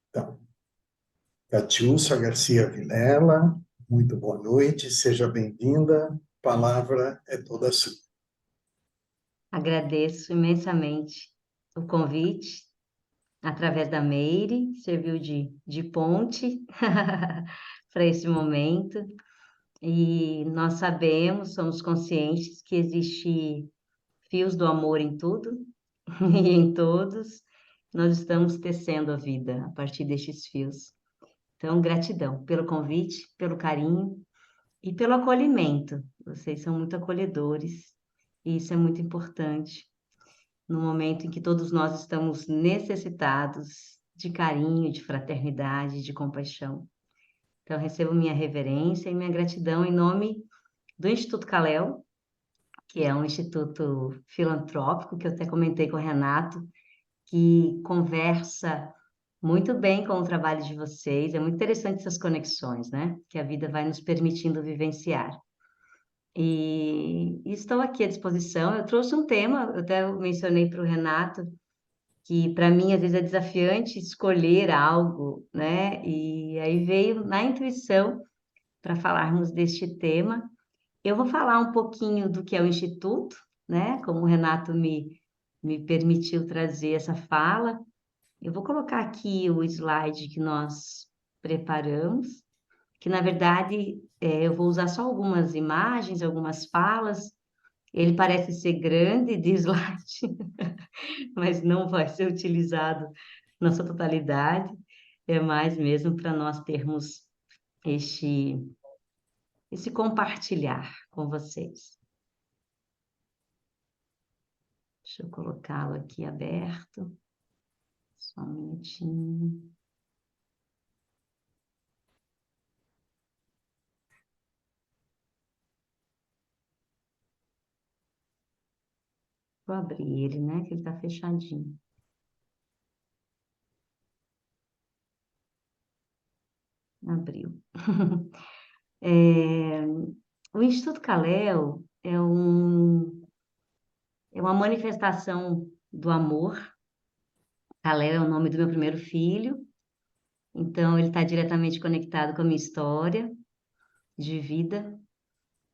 Então, Catiúcia Garcia Vilela, muito boa noite, seja bem-vinda. A palavra é toda sua. Agradeço imensamente o convite, através da Meire, serviu de ponte para esse momento. E nós sabemos, somos conscientes que existe fios do amor em tudo e em todos. Nós estamos tecendo a vida a partir destes fios. Então, gratidão pelo convite, pelo carinho e pelo acolhimento. Vocês são muito acolhedores e isso é muito importante no momento em que todos nós estamos necessitados de carinho, de fraternidade, de compaixão. Então, recebo minha reverência e minha gratidão em nome do Instituto Calel, que é um instituto filantrópico, que eu até comentei com o Renato, que conversa muito bem com o trabalho de vocês. É muito interessante essas conexões, né? Que a vida vai nos permitindo vivenciar. E estou aqui à disposição. Eu trouxe um tema, eu até mencionei para o Renato, que para mim às vezes é desafiante escolher algo, né? E aí veio na intuição para falarmos deste tema. Eu vou falar um pouquinho do que é o Instituto, né? Como o Renato me permitiu trazer essa fala. Eu vou colocar aqui o slide que nós preparamos, que na verdade eu vou usar só algumas imagens, algumas falas. Ele parece ser grande de slide, mas não vai ser utilizado na sua totalidade. É mais mesmo para nós termos este, esse compartilhar com vocês. Deixa eu colocá-lo aqui aberto. Só um minutinho. Vou abrir ele, né? Que ele está fechadinho. Abriu. É, o Instituto Calel é uma manifestação do amor. Calel é o nome do meu primeiro filho, então ele está diretamente conectado com a minha história de vida.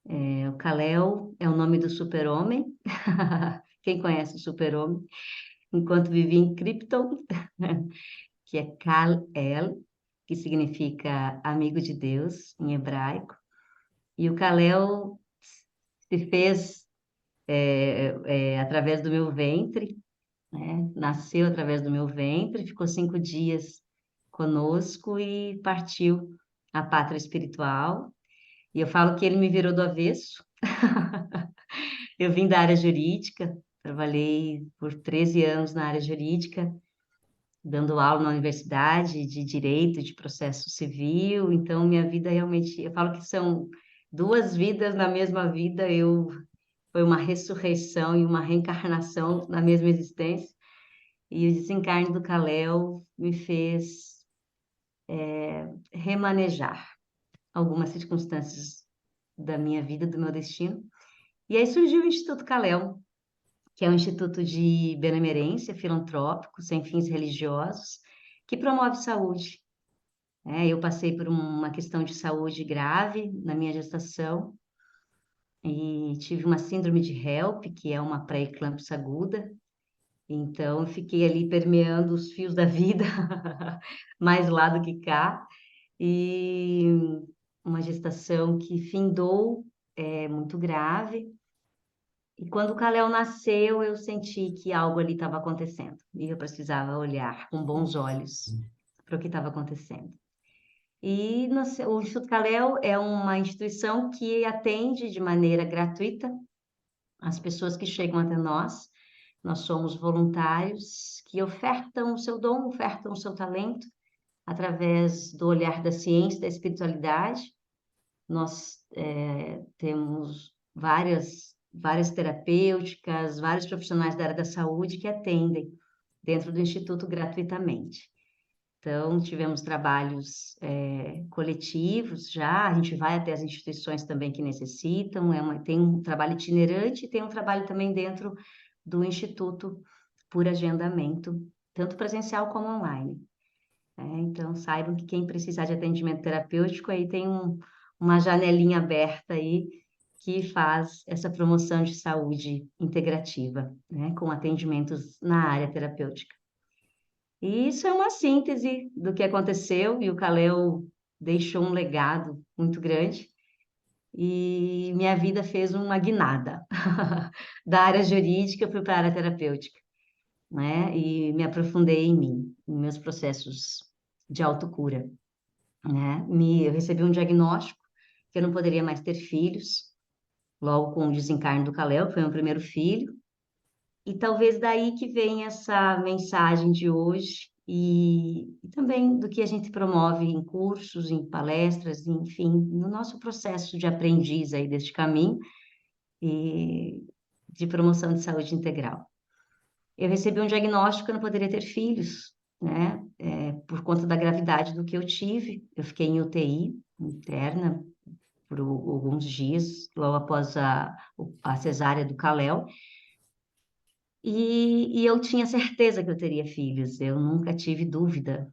O Kal-El é o nome do super-homem. Quem conhece o super-homem? Enquanto vivia em Krypton, que é Kal-El, que significa amigo de Deus em hebraico. E o Kal-El se fez através do meu ventre, né? Nasceu através do meu ventre, ficou 5 dias conosco e partiu à pátria espiritual. E eu falo que ele me virou do avesso. Eu vim da área jurídica, trabalhei por 13 anos na área jurídica, dando aula na universidade de direito, de processo civil. Então, minha vida realmente, eu falo que são duas vidas na mesma vida. Foi uma ressurreição e uma reencarnação na mesma existência. E o desencarne do Kalel me fez remanejar algumas circunstâncias da minha vida, do meu destino. E aí surgiu o Instituto Kalel, que é um instituto de benemerência filantrópico, sem fins religiosos, que promove saúde. Eu passei por uma questão de saúde grave na minha gestação e tive uma síndrome de HELP, que é uma pré-eclâmpsia aguda. Então, eu fiquei ali permeando os fios da vida, mais lá do que cá, e uma gestação que findou muito grave. E quando o Kalel nasceu, eu senti que algo ali estava acontecendo e eu precisava olhar com bons olhos para o que estava acontecendo. E o Instituto Kalel é uma instituição que atende de maneira gratuita as pessoas que chegam até nós. Nós somos voluntários que ofertam o seu dom, ofertam o seu talento através do olhar da ciência, da espiritualidade. Nós temos várias terapêuticas, vários profissionais da área da saúde que atendem dentro do Instituto gratuitamente. Então, tivemos trabalhos coletivos já, a gente vai até as instituições também que necessitam, tem um trabalho itinerante e tem um trabalho também dentro do Instituto por agendamento, tanto presencial como online. né? Então, saibam que quem precisar de atendimento terapêutico, aí tem uma janelinha aberta aí que faz essa promoção de saúde integrativa, né? Com atendimentos na área terapêutica. E isso é uma síntese do que aconteceu, e o Kaleo deixou um legado muito grande, e minha vida fez uma guinada. Da área jurídica, eu fui para a área terapêutica, né? E me aprofundei em mim, em meus processos de autocura, né? Eu recebi um diagnóstico que eu não poderia mais ter filhos, logo com o desencarne do Kaleo, que foi meu primeiro filho, e talvez daí que vem essa mensagem de hoje e também do que a gente promove em cursos, em palestras, enfim, no nosso processo de aprendiz aí deste caminho e de promoção de saúde integral. Eu recebi um diagnóstico que eu não poderia ter filhos, né? Por conta da gravidade do que eu tive. Eu fiquei em UTI interna por alguns dias, logo após a cesárea do Kaleo. E eu tinha certeza que eu teria filhos, eu nunca tive dúvida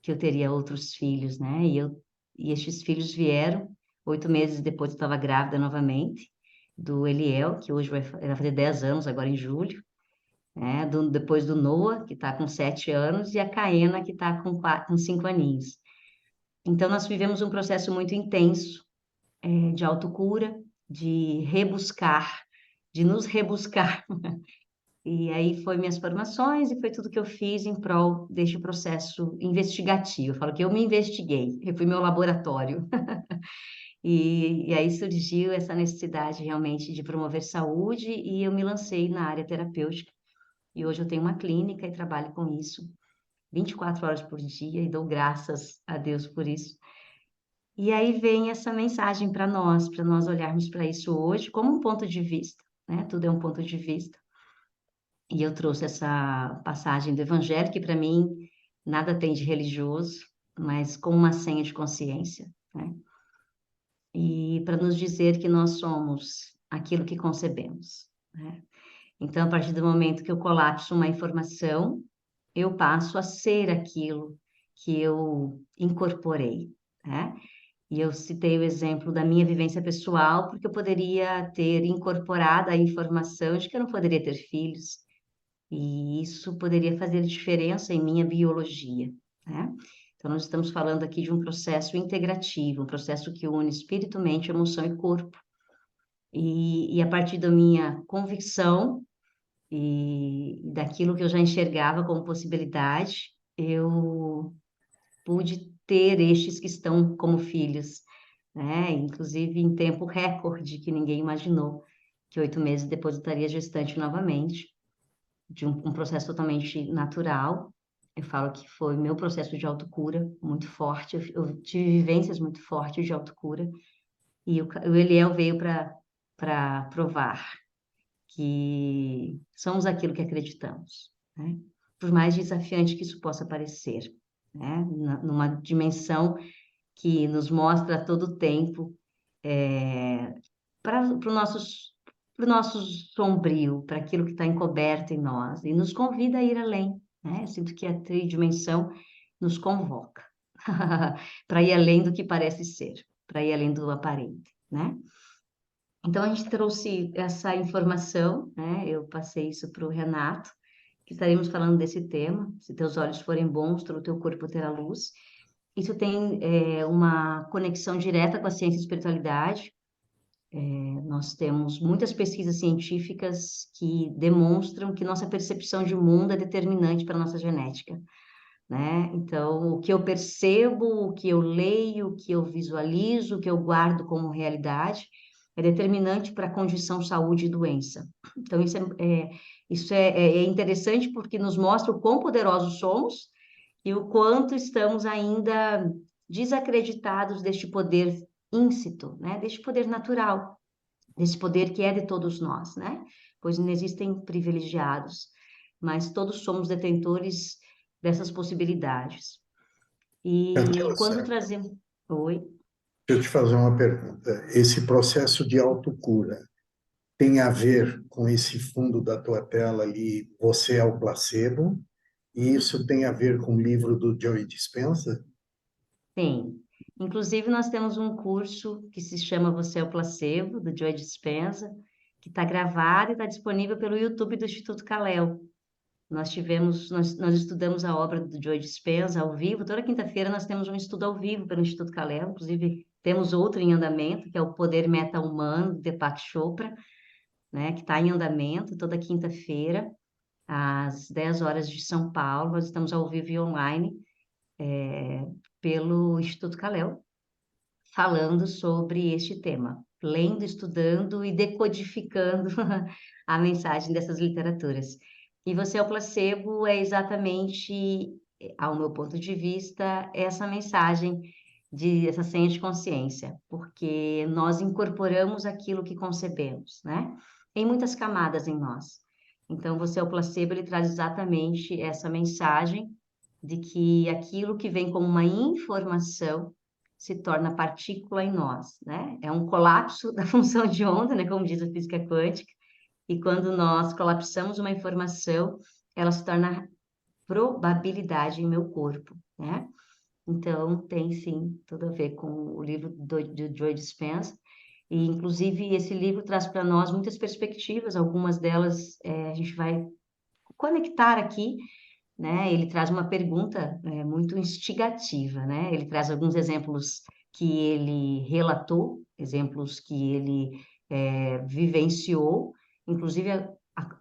que eu teria outros filhos, né? E estes filhos vieram, 8 meses depois eu estava grávida novamente, do Eliel, que hoje vai fazer 10 anos, agora em julho, né? Depois do Noah, que está com 7 anos, e a Caena, que está com 5 aninhos. Então, nós vivemos um processo muito intenso, de autocura, de rebuscar, de nos rebuscar. E aí foi minhas formações e foi tudo que eu fiz em prol deste processo investigativo. Eu falo que eu me investiguei, eu fui meu laboratório. E aí surgiu essa necessidade realmente de promover saúde e eu me lancei na área terapêutica. E hoje eu tenho uma clínica e trabalho com isso 24 horas por dia e dou graças a Deus por isso. E aí vem essa mensagem para nós olharmos para isso hoje como um ponto de vista, né? Tudo é um ponto de vista. E eu trouxe essa passagem do Evangelho, que para mim nada tem de religioso, mas como uma senha de consciência, né? E para nos dizer que nós somos aquilo que concebemos, né? Então, a partir do momento que eu colapso uma informação, eu passo a ser aquilo que eu incorporei, né? E eu citei o exemplo da minha vivência pessoal, porque eu poderia ter incorporado a informação de que eu não poderia ter filhos, e isso poderia fazer diferença em minha biologia, né? Então, nós estamos falando aqui de um processo integrativo, um processo que une espírito, mente, emoção e corpo. E a partir da minha convicção e daquilo que eu já enxergava como possibilidade, eu pude ter estes que estão como filhos, né? Inclusive em tempo recorde, que ninguém imaginou, que 8 meses depois eu estaria gestante novamente de um processo totalmente natural. Eu falo que foi meu processo de autocura muito forte. Eu tive vivências muito fortes de autocura. E o Eliel veio para provar que somos aquilo que acreditamos, né? Por mais desafiante que isso possa parecer, né? Numa dimensão que nos mostra a todo tempo para o nosso sombrio, para aquilo que está encoberto em nós, e nos convida a ir além, né? Eu sinto que a tridimensão nos convoca para ir além do que parece ser, para ir além do aparente, né? Então, a gente trouxe essa informação, né? Eu passei isso para o Renato, que estaremos falando desse tema. Se teus olhos forem bons, todo o teu corpo terá luz. Isso tem uma conexão direta com a ciência e espiritualidade. Nós temos muitas pesquisas científicas que demonstram que nossa percepção de mundo é determinante para a nossa genética, né? Então, o que eu percebo, o que eu leio, o que eu visualizo, o que eu guardo como realidade, é determinante para a condição saúde e doença. Então, isso é interessante porque nos mostra o quão poderosos somos e o quanto estamos ainda desacreditados deste poder íncito, né? Deste poder natural, desse poder que é de todos nós, né? Pois não existem privilegiados, mas todos somos detentores dessas possibilidades. E Aquela quando certa. trazemos. Oi? Deixa eu te fazer uma pergunta. Esse processo de autocura tem a ver com esse fundo da tua tela ali, você é o placebo, E isso tem a ver com o livro do Joe Dispenza? Sim. Inclusive, nós temos um curso que se chama Você é o Placebo, do Joe Dispenza, que está gravado e está disponível pelo YouTube do Instituto Calel. Nós estudamos a obra do Joe Dispenza ao vivo. Toda quinta-feira nós temos um estudo ao vivo pelo Instituto Calel. Inclusive, temos outro em andamento, que é o Poder Meta-Humano, de Deepak Chopra, né, que está em andamento toda quinta-feira, às 10 horas de São Paulo. Nós estamos ao vivo e online, pelo Instituto Calel, falando sobre este tema, lendo, estudando e decodificando a mensagem dessas literaturas. E Você é o Placebo é exatamente, ao meu ponto de vista, essa mensagem essa senha de consciência, porque nós incorporamos aquilo que concebemos, né? Em muitas camadas em nós. Então, Você é o Placebo, ele traz exatamente essa mensagem de que aquilo que vem como uma informação se torna partícula em nós, né? É um colapso da função de onda, né? Como diz a física quântica. E quando nós colapsamos uma informação, ela se torna probabilidade em meu corpo, né? Então, tem sim tudo a ver com o livro do Joe Dispenza. E, inclusive, esse livro traz para nós muitas perspectivas, algumas delas a gente vai conectar aqui, né? Ele traz uma pergunta muito instigativa, né? Ele traz alguns exemplos que ele relatou, exemplos que ele vivenciou, inclusive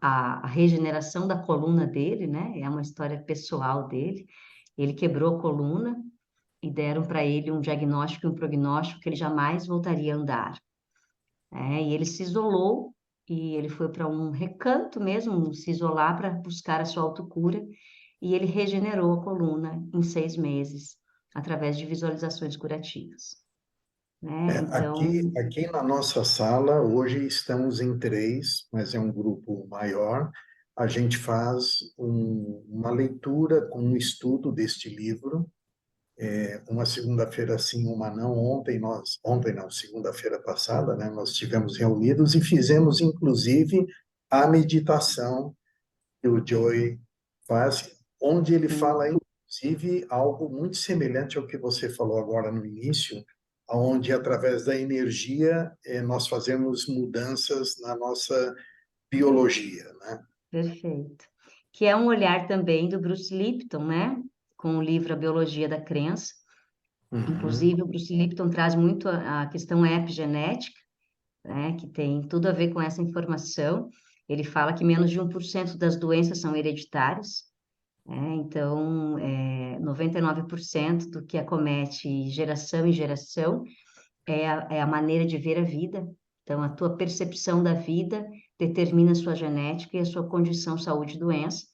a regeneração da coluna dele, né? É uma história pessoal dele. Ele quebrou a coluna e deram para ele um diagnóstico e um prognóstico que ele jamais voltaria a andar. E ele se isolou e ele foi para um recanto mesmo, se isolar para buscar a sua autocura, e ele regenerou a coluna em 6 meses, através de visualizações curativas, né? Aqui, Então, aqui na nossa sala, hoje estamos em três, mas é um grupo maior. A gente faz uma leitura com um estudo deste livro, uma segunda-feira sim, uma não. Ontem não, segunda-feira passada, né, nós estivemos reunidos e fizemos, inclusive, a meditação que o Joy faz, onde ele fala, sim, inclusive, algo muito semelhante ao que você falou agora no início, onde, através da energia, nós fazemos mudanças na nossa biologia, né? perfeito. Que é um olhar também do Bruce Lipton, né? Com o livro A Biologia da Crença. Uhum. Inclusive, o Bruce Lipton traz muito a questão epigenética, né? Que tem tudo a ver com essa informação. Ele fala que menos de 1% das doenças são hereditárias. Então, 99% do que acomete geração em geração é a maneira de ver a vida. Então, a tua percepção da vida determina a sua genética e a sua condição saúde e doença,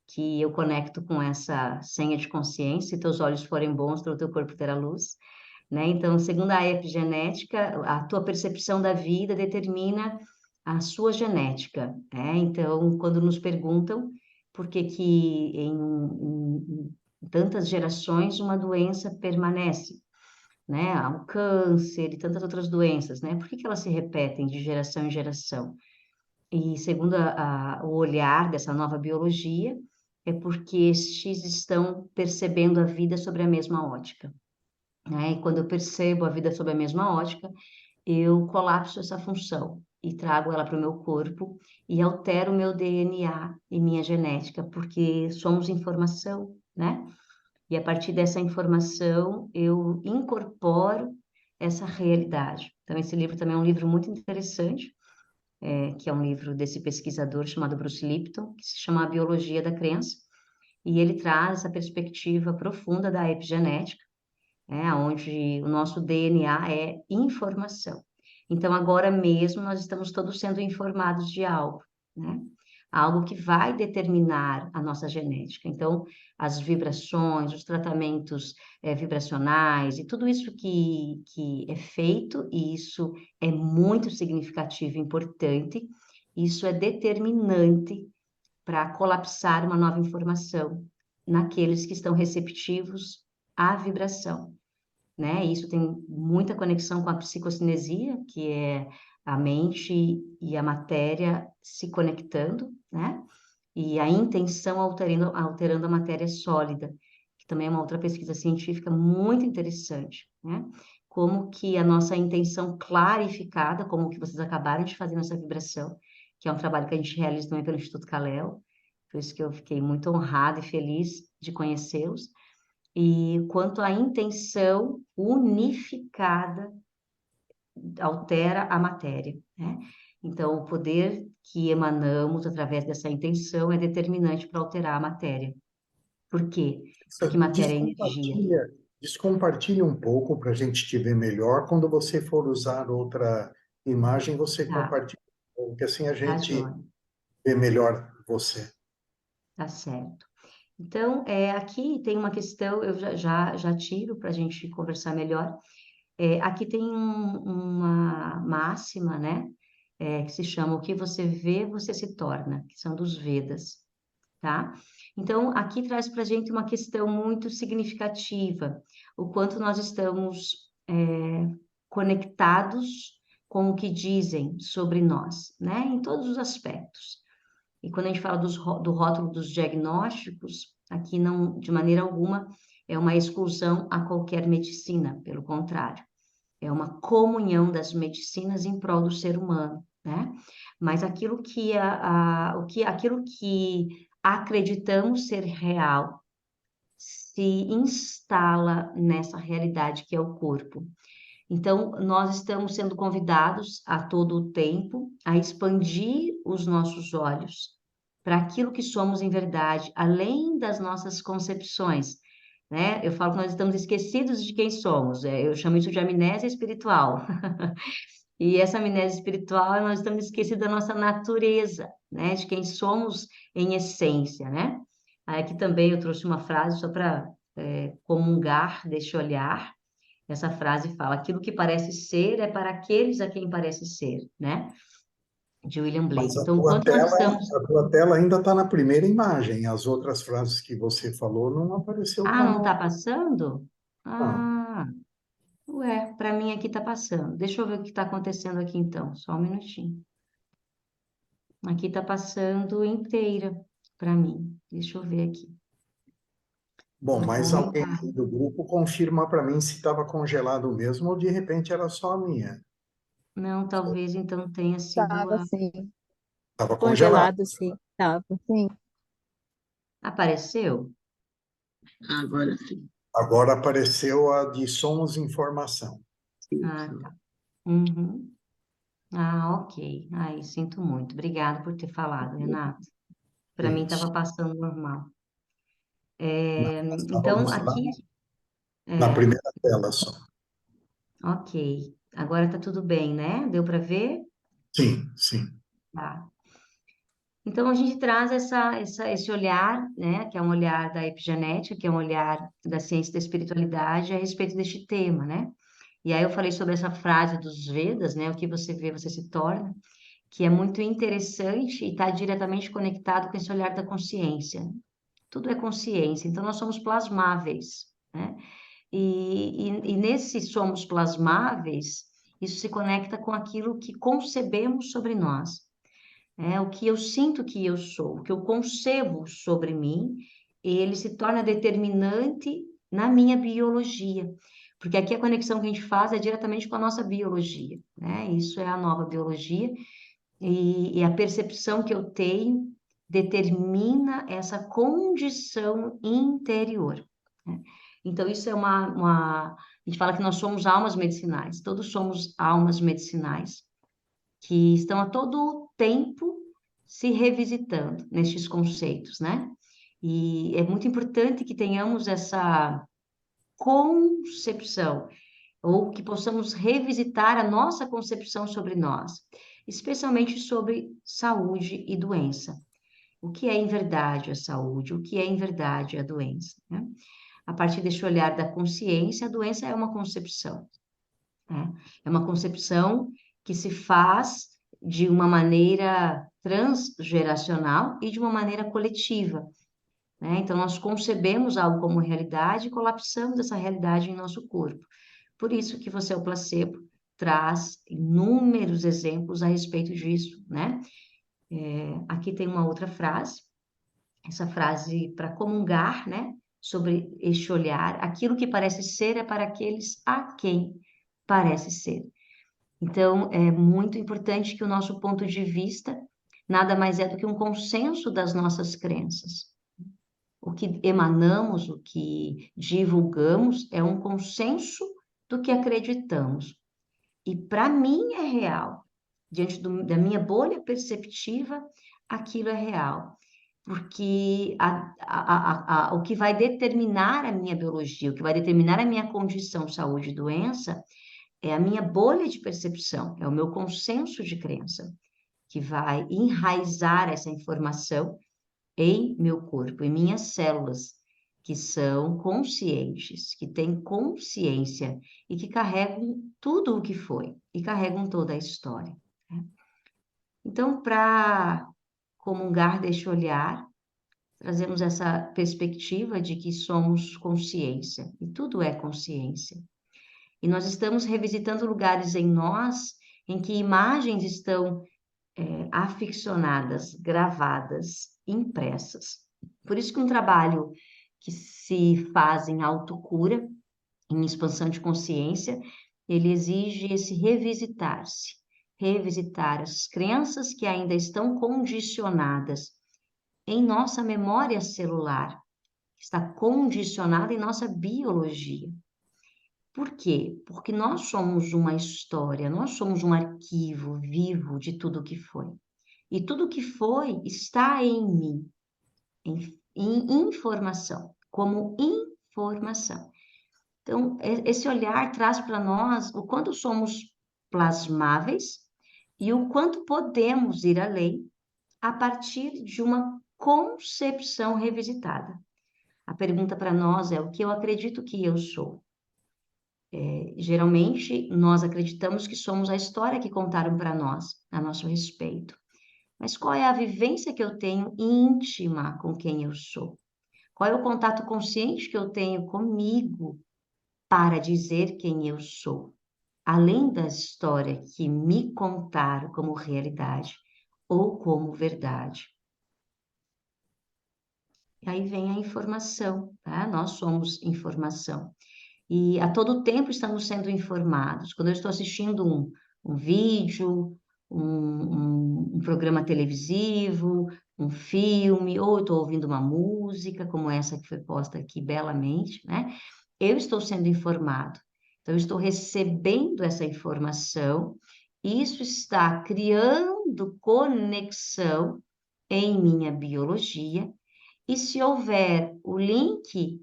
que eu conecto com essa senha de consciência. Se teus olhos forem bons, todo o teu corpo terá luz, né? Então, segundo a epigenética, a tua percepção da vida determina a sua genética, né? Então, quando nos perguntam por que que em tantas gerações uma doença permanece, né? O câncer e tantas outras doenças, né? Por que que elas se repetem de geração em geração? E segundo o olhar dessa nova biologia, é porque estes estão percebendo a vida sobre a mesma ótica, né? E quando eu percebo a vida sob a mesma ótica, eu colapso essa função e trago ela para o meu corpo e altero o meu DNA e minha genética, porque somos informação, né? E a partir dessa informação, eu incorporo essa realidade. Então, esse livro também é um livro muito interessante, que é um livro desse pesquisador chamado Bruce Lipton, que se chama A Biologia da Crença, e ele traz a perspectiva profunda da epigenética, onde o nosso DNA é informação. Então, agora mesmo, nós estamos todos sendo informados de algo, né? Algo que vai determinar a nossa genética. Então, as vibrações, os tratamentos vibracionais e tudo isso que é feito, e isso é muito significativo e importante, isso é determinante para colapsar uma nova informação naqueles que estão receptivos à vibração, né? Isso tem muita conexão com a psicocinesia, que é a mente e a matéria se conectando, né? e a intenção alterando a matéria sólida, que também é uma outra pesquisa científica muito interessante, né? Como que a nossa intenção clarificada, como que vocês acabaram de fazer nessa vibração, que é um trabalho que a gente realiza também pelo Instituto Calel, por isso que eu fiquei muito honrada e feliz de conhecê-los, e quanto à intenção unificada altera a matéria, né? Então, o poder que emanamos através dessa intenção é determinante para alterar a matéria. Por quê? Porque matéria é energia. Descompartilha um pouco para a gente te ver melhor. Quando você for usar outra imagem, você Tá, compartilha, porque assim a tá, gente joia, vê melhor você. tá certo. Então, aqui tem uma questão, eu já tiro para a gente conversar melhor. Aqui tem uma máxima, né? Que se chama o que você vê, você se torna, que são dos Vedas, tá? Então, aqui traz para a gente uma questão muito significativa, o quanto nós estamos conectados com o que dizem sobre nós, né? Em todos os aspectos. E quando a gente fala do rótulo dos diagnósticos, aqui não, de maneira alguma, é uma exclusão a qualquer medicina, pelo contrário, é uma comunhão das medicinas em prol do ser humano, né? Mas aquilo que acreditamos ser real se instala nessa realidade que é o corpo. Então, nós estamos sendo convidados a todo o tempo a expandir os nossos olhos para aquilo que somos em verdade, além das nossas concepções, né? Eu falo que nós estamos esquecidos de quem somos, eu chamo isso de amnésia espiritual. E essa amnésia espiritual, nós estamos esquecidos da nossa natureza, né? De quem somos em essência, né? Aí aqui também eu trouxe uma frase só para comungar deste olhar. Essa frase fala: aquilo que parece ser é para aqueles a quem parece ser, né? De William Mas Blake. Então, quanto nós estamos. a tua tela ainda está na primeira imagem. As outras frases que você falou não apareceu Ah, para não nós. está passando? Não. Ah, ué, para mim aqui está passando. Deixa eu ver o que está acontecendo aqui então, só um minutinho. Aqui está passando inteira para mim. Deixa eu ver aqui. Bom, Vou mas alguém aumentar. do grupo confirma para mim se estava congelado mesmo ou de repente era só a minha. Não, talvez então tenha sido Tava a. assim, Estava congelado. congelado, sim. Tava, sim. Apareceu? Agora sim. Agora apareceu a de sons e informação. Ah, tá. Uhum. Ah, ok. Ai, sinto muito. Obrigada por ter falado, Renato. Que Para é mim isso. estava passando normal. Nós Então, estávamos lá aqui, na é, primeira tela só. ok. Agora tá tudo bem, né? Deu para ver? Sim, sim. Tá. Então, a gente traz esse olhar, né? Que é um olhar da epigenética, que é um olhar da ciência da espiritualidade a respeito deste tema, né? E aí eu falei sobre essa frase dos Vedas, né? O que você vê, você se torna, que é muito interessante e está diretamente conectado com esse olhar da consciência. Tudo é consciência, então nós somos plasmáveis, né? E nesse somos plasmáveis, isso se conecta com aquilo que concebemos sobre nós, né? O que eu sinto que eu sou, o que eu concebo sobre mim, ele se torna determinante na minha biologia. Porque aqui a conexão que a gente faz é diretamente com a nossa biologia, né? Isso é a nova biologia, e a percepção que eu tenho determina essa condição interior, né? Então, isso é a gente fala que nós somos almas medicinais, todos somos almas medicinais, que estão a todo tempo se revisitando nestes conceitos, né? E é muito importante que tenhamos essa concepção, ou que possamos revisitar a nossa concepção sobre nós, especialmente sobre saúde e doença. O que é em verdade a saúde? O que é em verdade a doença, né? A partir deste olhar da consciência, a doença é uma concepção, né? É uma concepção que se faz de uma maneira transgeracional e de uma maneira coletiva, né? Então, nós concebemos algo como realidade e colapsamos essa realidade em nosso corpo. Por isso que você, é o placebo, traz inúmeros exemplos a respeito disso, né? Aqui tem uma outra frase, essa frase para comungar, né? Sobre este olhar, aquilo que parece ser é para aqueles a quem parece ser. Então, é muito importante que o nosso ponto de vista nada mais é do que um consenso das nossas crenças. O que emanamos, o que divulgamos, é um consenso do que acreditamos. E para mim é real. Diante da minha bolha perceptiva, aquilo é real. Porque o que vai determinar a minha biologia, o que vai determinar a minha condição, saúde e doença, é a minha bolha de percepção, é o meu consenso de crença, que vai enraizar essa informação em meu corpo, em minhas células, que são conscientes, que têm consciência e que carregam tudo o que foi e carregam toda a história, né? Então, para comungar deste olhar, trazemos essa perspectiva de que somos consciência e tudo é consciência. E nós estamos revisitando lugares em nós em que imagens estão aficionadas, gravadas, impressas. Por isso que um trabalho que se faz em autocura, em expansão de consciência, ele exige esse revisitar-se, revisitar as crenças que ainda estão condicionadas em nossa memória celular, está condicionada em nossa biologia. Por quê? Porque nós somos uma história, nós somos um arquivo vivo de tudo que foi. E tudo que foi está em mim, em informação, como informação. Então, esse olhar traz para nós o quanto somos plasmáveis e o quanto podemos ir além a partir de uma concepção revisitada. A pergunta para nós é: o que eu acredito que eu sou? Geralmente, nós acreditamos que somos a história que contaram para nós, a nosso respeito. Mas qual é a vivência que eu tenho íntima com quem eu sou? Qual é o contato consciente que eu tenho comigo para dizer quem eu sou? Além da história que me contaram como realidade ou como verdade. E aí vem a informação, tá? Nós somos informação. E a todo tempo estamos sendo informados. Quando eu estou assistindo um vídeo, um programa televisivo, um filme, ou eu estou ouvindo uma música, como essa que foi posta aqui belamente, né? Eu estou sendo informado. Então, eu estou recebendo essa informação, e isso está criando conexão em minha biologia, e se houver o link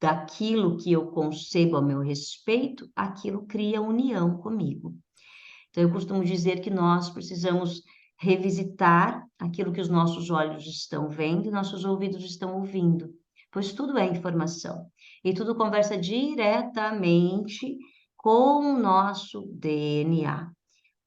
daquilo que eu concebo a meu respeito, aquilo cria união comigo. Então, eu costumo dizer que nós precisamos revisitar aquilo que os nossos olhos estão vendo e nossos ouvidos estão ouvindo, pois tudo é informação e tudo conversa diretamente com o nosso DNA,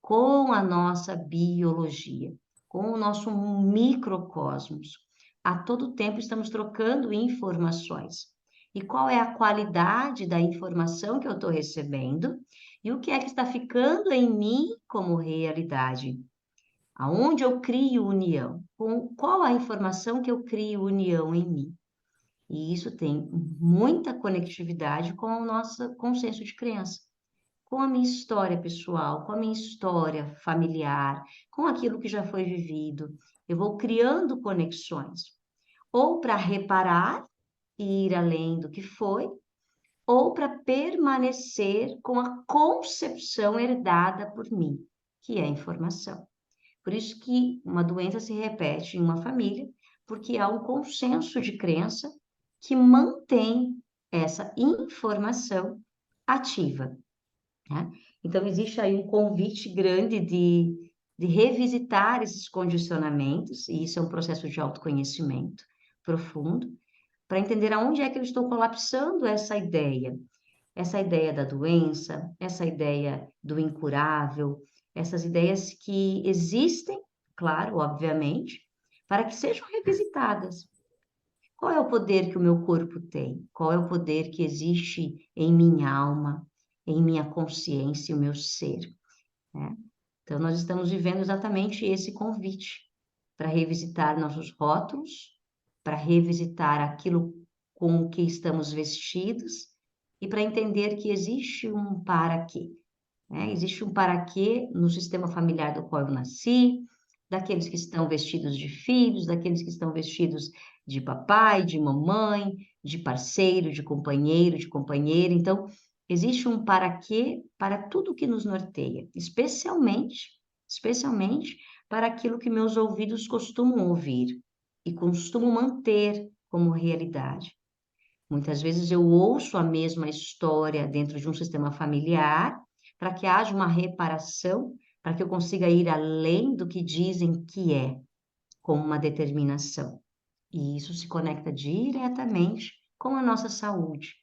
com a nossa biologia, com o nosso microcosmos. A todo tempo estamos trocando informações. E qual é a qualidade da informação que eu estou recebendo? E o que é que está ficando em mim como realidade? Aonde eu crio união? Com qual a informação que eu crio união em mim? E isso tem muita conectividade com o nosso consenso de crença, com a minha história pessoal, com a minha história familiar, com aquilo que já foi vivido. Eu vou criando conexões, ou para reparar e ir além do que foi, ou para permanecer com a concepção herdada por mim, que é a informação. Por isso que uma doença se repete em uma família, porque há um consenso de crença que mantém essa informação ativa, né? Então, existe aí um convite grande de revisitar esses condicionamentos, e isso é um processo de autoconhecimento profundo, para entender aonde é que eu estou colapsando essa ideia da doença, essa ideia do incurável, essas ideias que existem, claro, obviamente, para que sejam revisitadas. Qual é o poder que o meu corpo tem? Qual é o poder que existe em minha alma, em minha consciência, o meu ser, né? Então, nós estamos vivendo exatamente esse convite para revisitar nossos rótulos, para revisitar aquilo com o que estamos vestidos e para entender que existe um para quê. Existe um para quê no sistema familiar do qual eu nasci, daqueles que estão vestidos de filhos, daqueles que estão vestidos de papai, de mamãe, de parceiro, de companheiro, de companheira. Então, existe um para quê para tudo que nos norteia, especialmente para aquilo que meus ouvidos costumam ouvir e costumo manter como realidade. Muitas vezes eu ouço a mesma história dentro de um sistema familiar para que haja uma reparação, para que eu consiga ir além do que dizem que é, com uma determinação. E isso se conecta diretamente com a nossa saúde.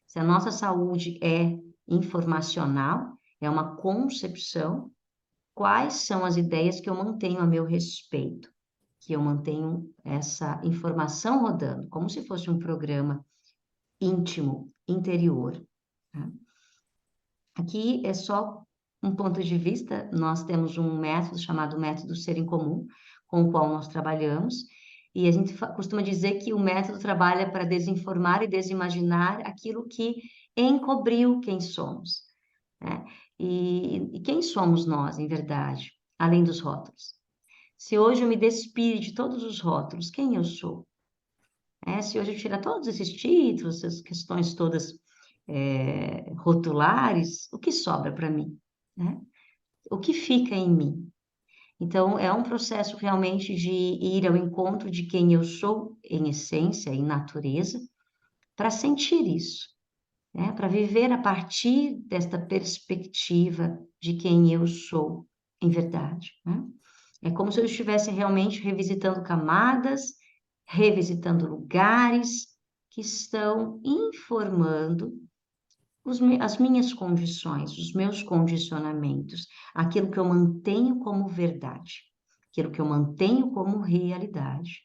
Se a nossa saúde é informacional, é uma concepção, quais são as ideias que eu mantenho a meu respeito? Que eu mantenho essa informação rodando, como se fosse um programa íntimo, interior. Tá? Aqui é só um ponto de vista, nós temos um método chamado método Ser em Comum, com o qual nós trabalhamos, e a gente costuma dizer que o método trabalha para desinformar e desimaginar aquilo que encobriu quem somos. Né? E quem somos nós, em verdade, além dos rótulos? Se hoje eu me despir de todos os rótulos, quem eu sou? Se hoje eu tirar todos esses títulos, essas questões todas rotulares, o que sobra para mim? Né? O que fica em mim? Então, é um processo realmente de ir ao encontro de quem eu sou, em essência, em natureza, para sentir isso, né? Para viver a partir desta perspectiva de quem eu sou, em verdade. Né? É como se eu estivesse realmente revisitando camadas, revisitando lugares que estão informando as minhas condições, os meus condicionamentos, aquilo que eu mantenho como verdade, aquilo que eu mantenho como realidade.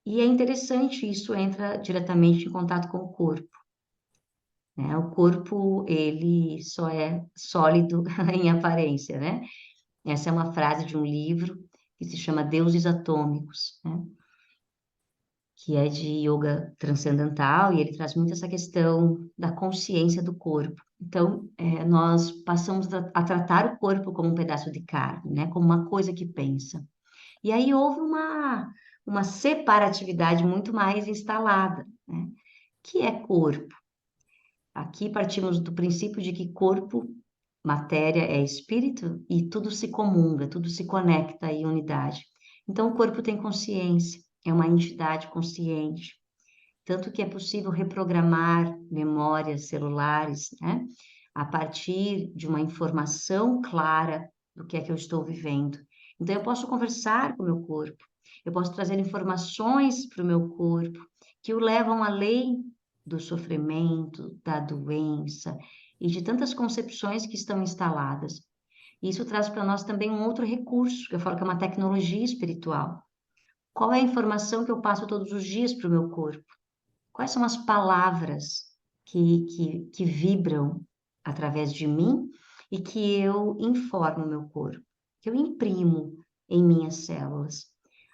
E é interessante, isso entra diretamente em contato com o corpo. Né? O corpo, ele só é sólido em aparência, né? Essa é uma frase de um livro que se chama Deuses Atômicos, né? Que é de yoga transcendental, e ele traz muito essa questão da consciência do corpo. Então, nós passamos a tratar o corpo como um pedaço de carne, né? Como uma coisa que pensa. E aí houve uma separatividade muito mais instalada, né? Que é corpo. Aqui partimos do princípio de que corpo, matéria é espírito e tudo se comunga, tudo se conecta em unidade. Então, o corpo tem consciência, é uma entidade consciente, tanto que é possível reprogramar memórias celulares, né? A partir de uma informação clara do que é que eu estou vivendo. Então, eu posso conversar com o meu corpo, eu posso trazer informações para o meu corpo que o levam além do sofrimento, da doença e de tantas concepções que estão instaladas. Isso traz para nós também um outro recurso, que eu falo que é uma tecnologia espiritual. Qual é a informação que eu passo todos os dias para o meu corpo? Quais são as palavras que vibram através de mim e que eu informo o meu corpo, que eu imprimo em minhas células?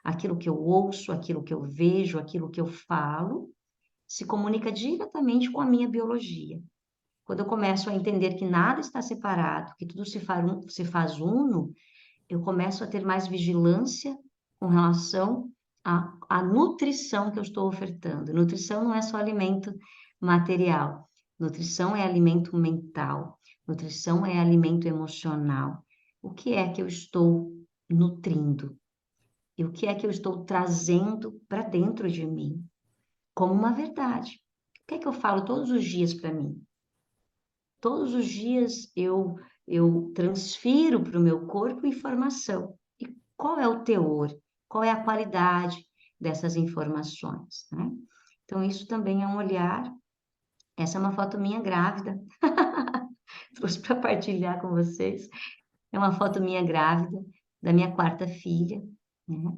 Aquilo que eu ouço, aquilo que eu vejo, aquilo que eu falo, se comunica diretamente com a minha biologia. Quando eu começo a entender que nada está separado, que tudo se faz uno, eu começo a ter mais vigilância com relação à nutrição que eu estou ofertando. Nutrição não é só alimento material, nutrição é alimento mental, nutrição é alimento emocional. O que é que eu estou nutrindo? E o que é que eu estou trazendo para dentro de mim? Como uma verdade. O que é que eu falo todos os dias para mim? Todos os dias eu transfiro para o meu corpo informação. E qual é o teor? Qual é a qualidade dessas informações, né? Então, isso também é um olhar. Essa é uma foto minha grávida. Trouxe para partilhar com vocês. É uma foto minha grávida, da minha quarta filha, né?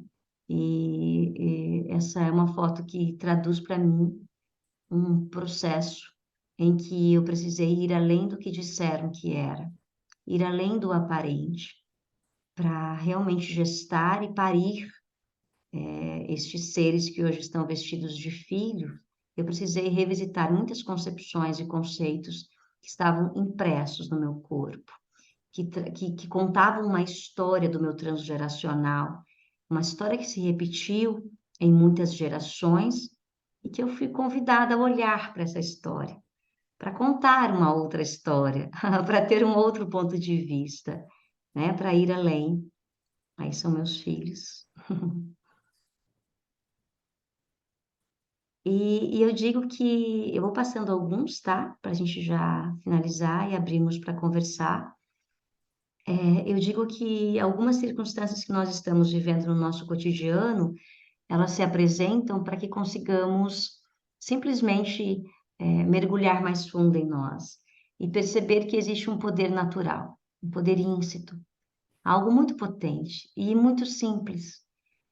E essa é uma foto que traduz para mim um processo em que eu precisei ir além do que disseram que era, ir além do aparente, para realmente gestar e parir estes seres que hoje estão vestidos de filho, eu precisei revisitar muitas concepções e conceitos que estavam impressos no meu corpo, que contavam uma história do meu transgeracional, uma história que se repetiu em muitas gerações e que eu fui convidada a olhar para essa história, para contar uma outra história, para ter um outro ponto de vista, né, para ir além. Aí são meus filhos. E eu digo que eu vou passando alguns, tá? Para a gente já finalizar e abrirmos para conversar. Eu digo que algumas circunstâncias que nós estamos vivendo no nosso cotidiano, elas se apresentam para que consigamos simplesmente mergulhar mais fundo em nós e perceber que existe um poder natural, um poder íncito, algo muito potente e muito simples.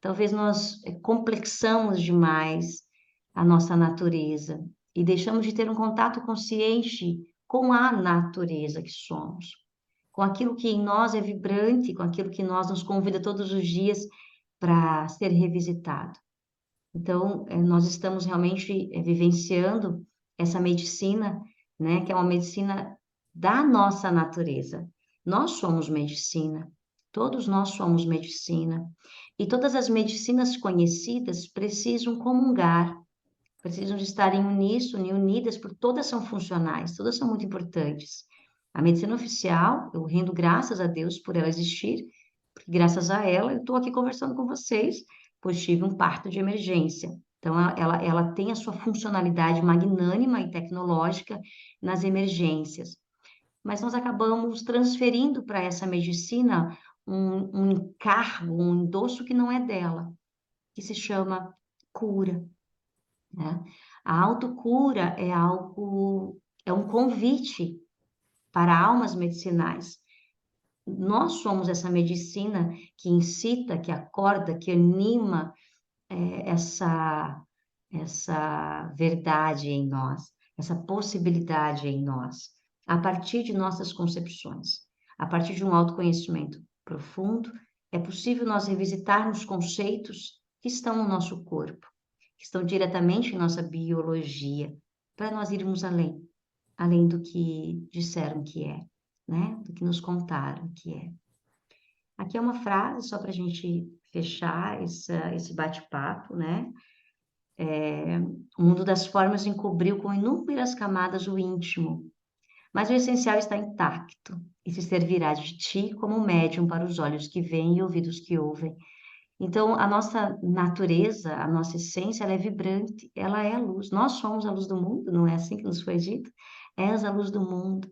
Talvez nós complexamos demais a nossa natureza e deixamos de ter um contato consciente com a natureza que somos, com aquilo que em nós é vibrante, com aquilo que nós nos convida todos os dias para ser revisitado. Então, nós estamos realmente vivenciando essa medicina, né, que é uma medicina da nossa natureza. Nós somos medicina, todos nós somos medicina. E todas as medicinas conhecidas precisam comungar, precisam de estar em uníssono e unidas, porque todas são funcionais, todas são muito importantes. A medicina oficial, eu rendo graças a Deus por ela existir, porque graças a ela eu estou aqui conversando com vocês, pois tive um parto de emergência. Então, ela tem a sua funcionalidade magnânima e tecnológica nas emergências. Mas nós acabamos transferindo para essa medicina um encargo, um endosso que não é dela, que se chama cura, né? A autocura é algo, é um convite para almas medicinais. Nós somos essa medicina que incita, que acorda, que anima essa verdade em nós, essa possibilidade em nós, a partir de nossas concepções, a partir de um autoconhecimento profundo, é possível nós revisitarmos conceitos que estão no nosso corpo, que estão diretamente em nossa biologia, para nós irmos além, além do que disseram que é, né? Do que nos contaram que é. Aqui é uma frase só para a gente fechar esse bate-papo, né? O mundo das formas encobriu com inúmeras camadas o íntimo, mas o essencial está intacto e se servirá de ti como médium para os olhos que veem e ouvidos que ouvem. Então, a nossa natureza, a nossa essência, ela é vibrante, ela é a luz. Nós somos a luz do mundo, não é assim que nos foi dito? És a luz do mundo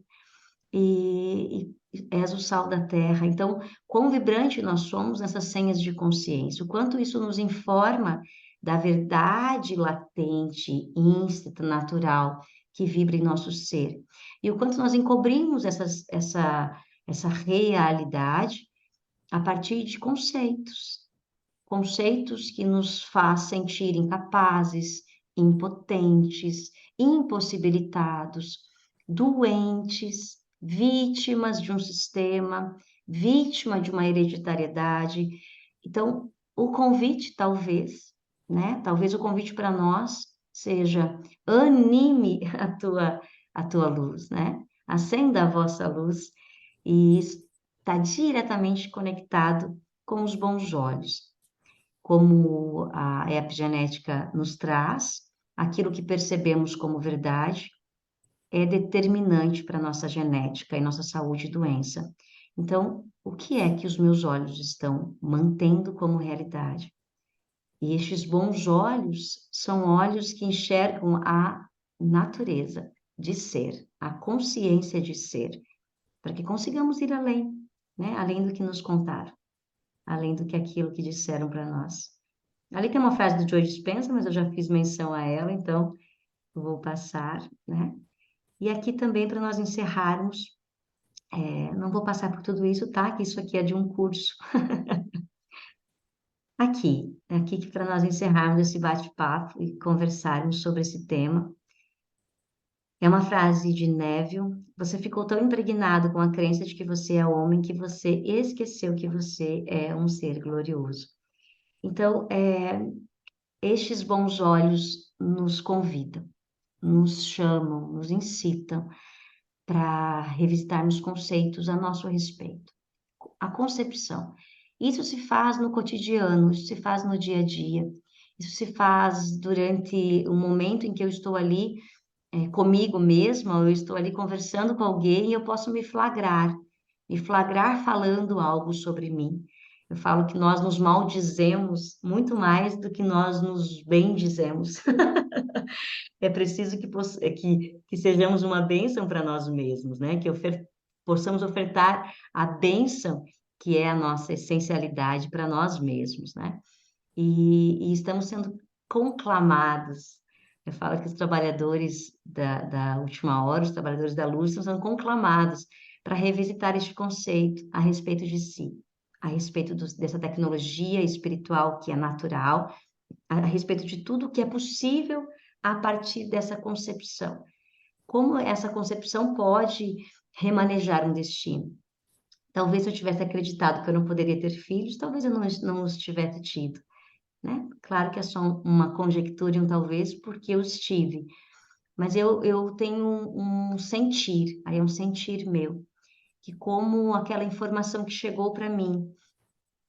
e és o sal da terra. Então, quão vibrante nós somos nessas senhas de consciência, o quanto isso nos informa da verdade latente, íncita, natural, que vibra em nosso ser. E o quanto nós encobrimos essa realidade a partir de conceitos que nos faz sentir incapazes, impotentes, impossibilitados, doentes, vítimas de um sistema, vítima de uma hereditariedade. Então, o convite talvez, né? Talvez o convite para nós seja anime a tua luz, né? Acenda a vossa luz e está diretamente conectado com os bons olhos, como a epigenética nos traz, aquilo que percebemos como verdade é determinante para a nossa genética e nossa saúde e doença. Então, o que é que os meus olhos estão mantendo como realidade? E estes bons olhos são olhos que enxergam a natureza de ser, a consciência de ser, para que consigamos ir além, né? Além do que nos contaram, além do que aquilo que disseram para nós. Ali tem uma frase do Joe Dispenza, mas eu já fiz menção a ela, então vou passar, né? E aqui também para nós encerrarmos, não vou passar por tudo isso, tá? Que isso aqui é de um curso. Aqui que para nós encerrarmos esse bate-papo e conversarmos sobre esse tema, É uma frase de Neville. Você ficou tão impregnado com a crença de que você é homem que você esqueceu que você é um ser glorioso. Então, estes bons olhos nos convidam, nos chamam, nos incitam para revisitarmos conceitos a nosso respeito. A concepção. Isso se faz no cotidiano, isso se faz no dia a dia, isso se faz durante o momento em que eu estou ali comigo mesma, ou eu estou ali conversando com alguém e eu posso me flagrar falando algo sobre mim. Eu falo que nós nos maldizemos muito mais do que nós nos bendizemos. É preciso que sejamos uma bênção para nós mesmos, né? Que possamos ofertar a bênção que é a nossa essencialidade para nós mesmos, né? E estamos sendo conclamados. Eu falo que os trabalhadores da última hora, os trabalhadores da luz, estão sendo conclamados para revisitar este conceito a respeito de si, a respeito dessa tecnologia espiritual que é natural, a respeito de tudo que é possível a partir dessa concepção. Como essa concepção pode remanejar um destino? Talvez se eu tivesse acreditado que eu não poderia ter filhos, talvez eu não os tivesse tido, né? Claro que é só uma conjectura e um talvez, porque eu estive. Mas eu tenho um sentir, aí é um sentir meu, que como aquela informação que chegou para mim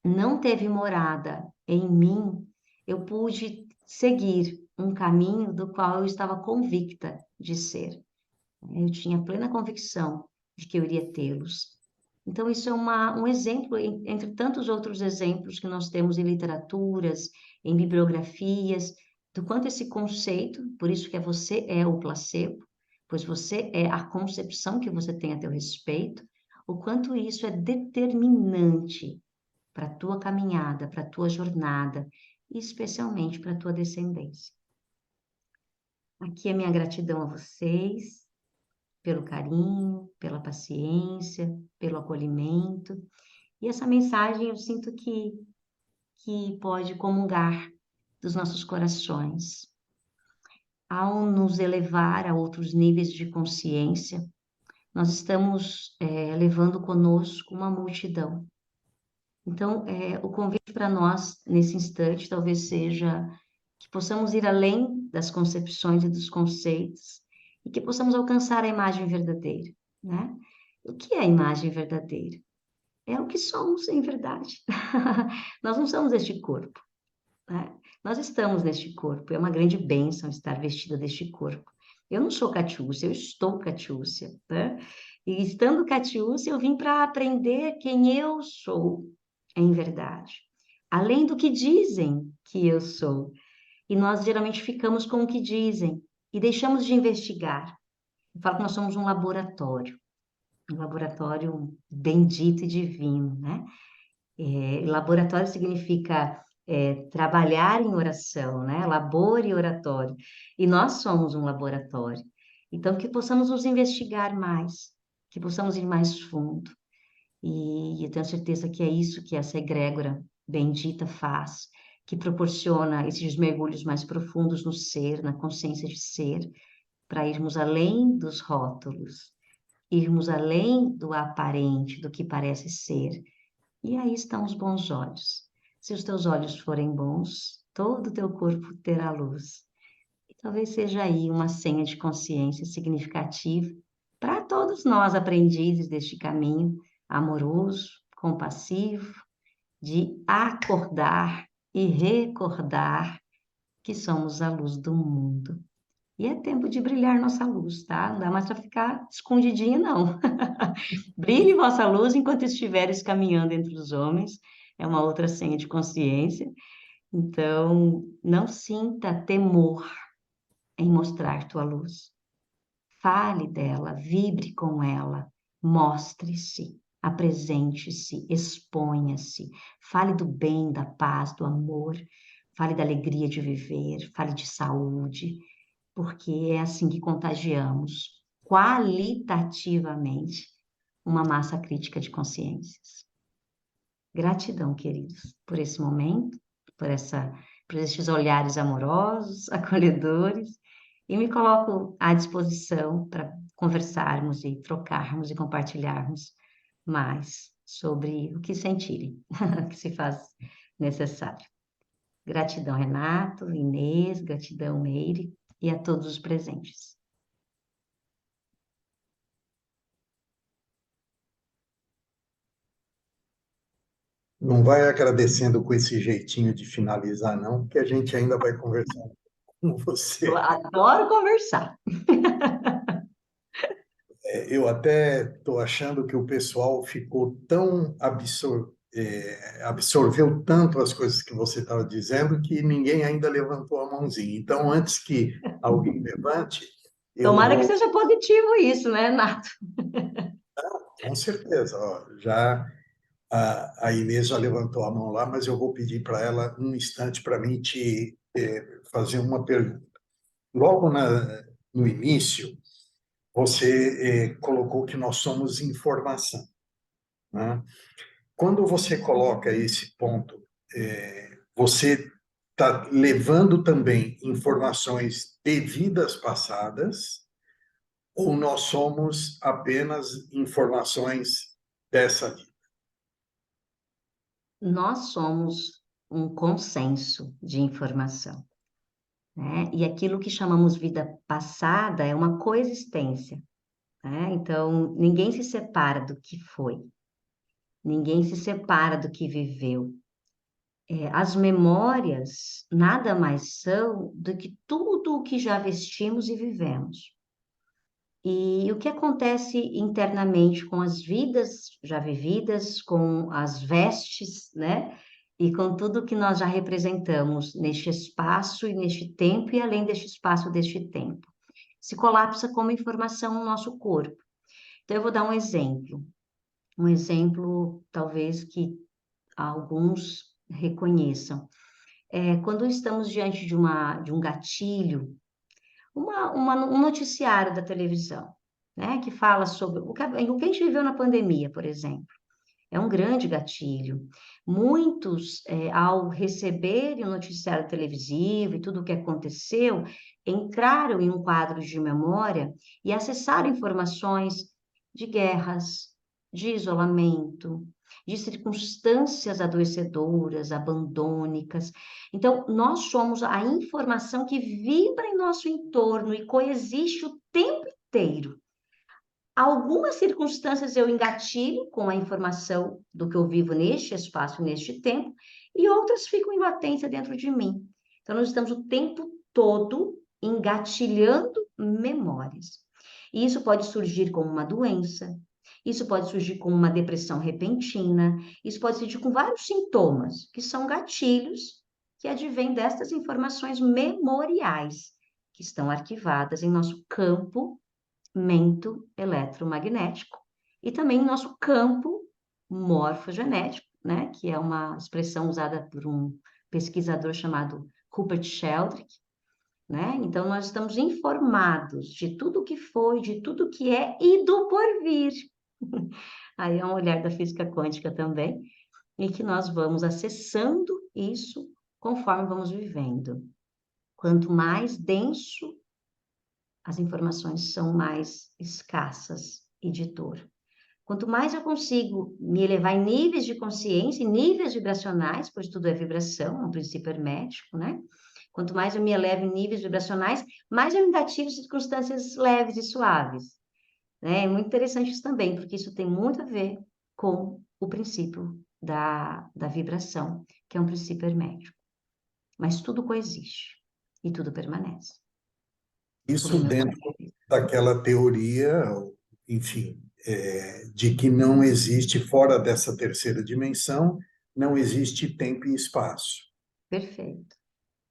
não teve morada em mim, eu pude seguir um caminho do qual eu estava convicta de ser. Eu tinha plena convicção de que eu iria tê-los. Então, isso é um exemplo, entre tantos outros exemplos que nós temos em literaturas, em bibliografias, do quanto esse conceito, por isso que você é o placebo, pois você é a concepção que você tem a teu respeito, o quanto isso é determinante para a tua caminhada, para a tua jornada, e especialmente para a tua descendência. Aqui é minha gratidão a vocês, pelo carinho, pela paciência, pelo acolhimento. E essa mensagem eu sinto que pode comungar dos nossos corações. Ao nos elevar a outros níveis de consciência, nós estamos levando conosco uma multidão. Então, o convite para nós, nesse instante, talvez seja que possamos ir além das concepções e dos conceitos e que possamos alcançar a imagem verdadeira, né? O que é a imagem verdadeira? É o que somos em verdade. Nós não somos este corpo, né? Nós estamos neste corpo, é uma grande bênção estar vestida deste corpo. Eu não sou Catiúcia, eu estou Catiúcia, né? E estando Catiúcia, eu vim para aprender quem eu sou em verdade, além do que dizem que eu sou. E nós geralmente ficamos com o que dizem e deixamos de investigar. Eu falo que nós somos um laboratório bendito e divino, né? Laboratório significa trabalhar em oração, né? Labor e oratório. E nós somos um laboratório. Então, que possamos nos investigar mais, que possamos ir mais fundo. E eu tenho certeza que é isso que essa egrégora bendita faz, que proporciona esses mergulhos mais profundos no ser, na consciência de ser, para irmos além dos rótulos, irmos além do aparente, do que parece ser. E aí estão os bons olhos. Se os teus olhos forem bons, todo o teu corpo terá luz. E talvez seja aí uma senha de consciência significativa para todos nós aprendizes deste caminho amoroso, compassivo, de acordar e recordar que somos a luz do mundo. E é tempo de brilhar nossa luz, tá? Não dá mais para ficar escondidinha, não. Brilhe vossa luz enquanto estiveres caminhando entre os homens. É uma outra senha de consciência. Então, não sinta temor em mostrar tua luz. Fale dela, vibre com ela, mostre-se, apresente-se, exponha-se. Fale do bem, da paz, do amor. Fale da alegria de viver, fale de saúde, porque é assim que contagiamos qualitativamente uma massa crítica de consciências. Gratidão, queridos, por esse momento, por esses olhares amorosos, acolhedores, E me coloco à disposição para conversarmos e trocarmos e compartilharmos mais sobre o que sentirem, o que se faz necessário. Gratidão, Renato, Inês, gratidão, Meire, e a todos os presentes. Não vai agradecendo com esse jeitinho de finalizar, não, porque a gente ainda vai conversar com Eu você. adoro conversar. Eu até estou achando que o pessoal ficou tão absorveu tanto as coisas que você estava dizendo que ninguém ainda levantou a mãozinha. Então, antes que alguém levante, eu Tomara que vou, seja positivo isso, né, Renato? com certeza, ó, já a Inês já levantou a mão lá, mas eu vou pedir para ela um instante para mim te fazer uma pergunta. Logo no início, você colocou que nós somos informação, né? Quando você coloca esse ponto, você está levando também informações de vidas passadas, ou nós somos apenas informações dessa vida? Nós somos um consenso de informação, né? E aquilo que chamamos vida passada é uma coexistência, né? Então, ninguém se separa do que foi, ninguém se separa do que viveu. As memórias nada mais são do que tudo o que já vestimos e vivemos. E o que acontece internamente com as vidas já vividas, com as vestes, né? E com tudo que nós já representamos neste espaço e neste tempo, e além deste espaço, deste tempo. Se colapsa como informação no nosso corpo. Então, eu vou dar um exemplo talvez que alguns reconheçam. Quando estamos diante de um gatilho, um noticiário da televisão, né, que fala sobre o que a gente viveu na pandemia, por exemplo. É um grande gatilho. Muitos, ao receberem o noticiário televisivo e tudo o que aconteceu, entraram em um quadro de memória e acessaram informações de guerras, de isolamento, de circunstâncias adoecedoras, abandônicas. Então, nós somos a informação que vibra em nosso entorno e coexiste o tempo inteiro. Algumas circunstâncias eu engatilho com a informação do que eu vivo neste espaço, neste tempo, e outras ficam em latência dentro de mim. Então, nós estamos o tempo todo engatilhando memórias. E isso pode surgir como uma doença, isso pode surgir como uma depressão repentina, isso pode surgir com vários sintomas, que são gatilhos que advêm destas informações memoriais, que estão arquivadas em nosso campo mento eletromagnético e também nosso campo morfogenético, né, que é uma expressão usada por um pesquisador chamado Rupert Sheldrake, né? Então nós estamos informados de tudo que foi, de tudo que é e do porvir. Aí é um olhar da física quântica também, e que nós vamos acessando isso conforme vamos vivendo. Quanto mais denso as informações são mais escassas e de dor. Quanto mais eu consigo me elevar em níveis de consciência, em níveis vibracionais, pois tudo é vibração, é um princípio hermético, né? Quanto mais eu me elevo em níveis vibracionais, mais eu engatilho circunstâncias leves e suaves. Né? É muito interessante isso também, porque isso tem muito a ver com o princípio da vibração, que é um princípio hermético. Mas tudo coexiste e tudo permanece. Como Isso meu pai. dentro daquela teoria, enfim, de que não existe, fora dessa terceira dimensão, não existe tempo e espaço. Perfeito.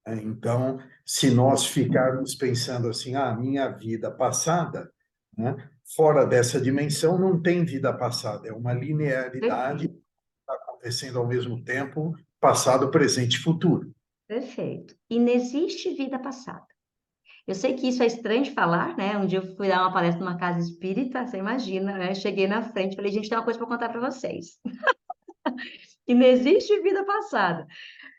Então, se nós ficarmos pensando assim, minha vida passada, né, fora dessa dimensão não tem vida passada, é uma linearidade Perfeito. acontecendo ao mesmo tempo, passado, presente e futuro. Perfeito. E não existe vida passada. Eu sei que isso é estranho de falar, né? Um dia eu fui dar uma palestra numa casa espírita, você imagina, né? Eu cheguei na frente e falei, gente, tem uma coisa para contar para vocês. E não existe vida passada.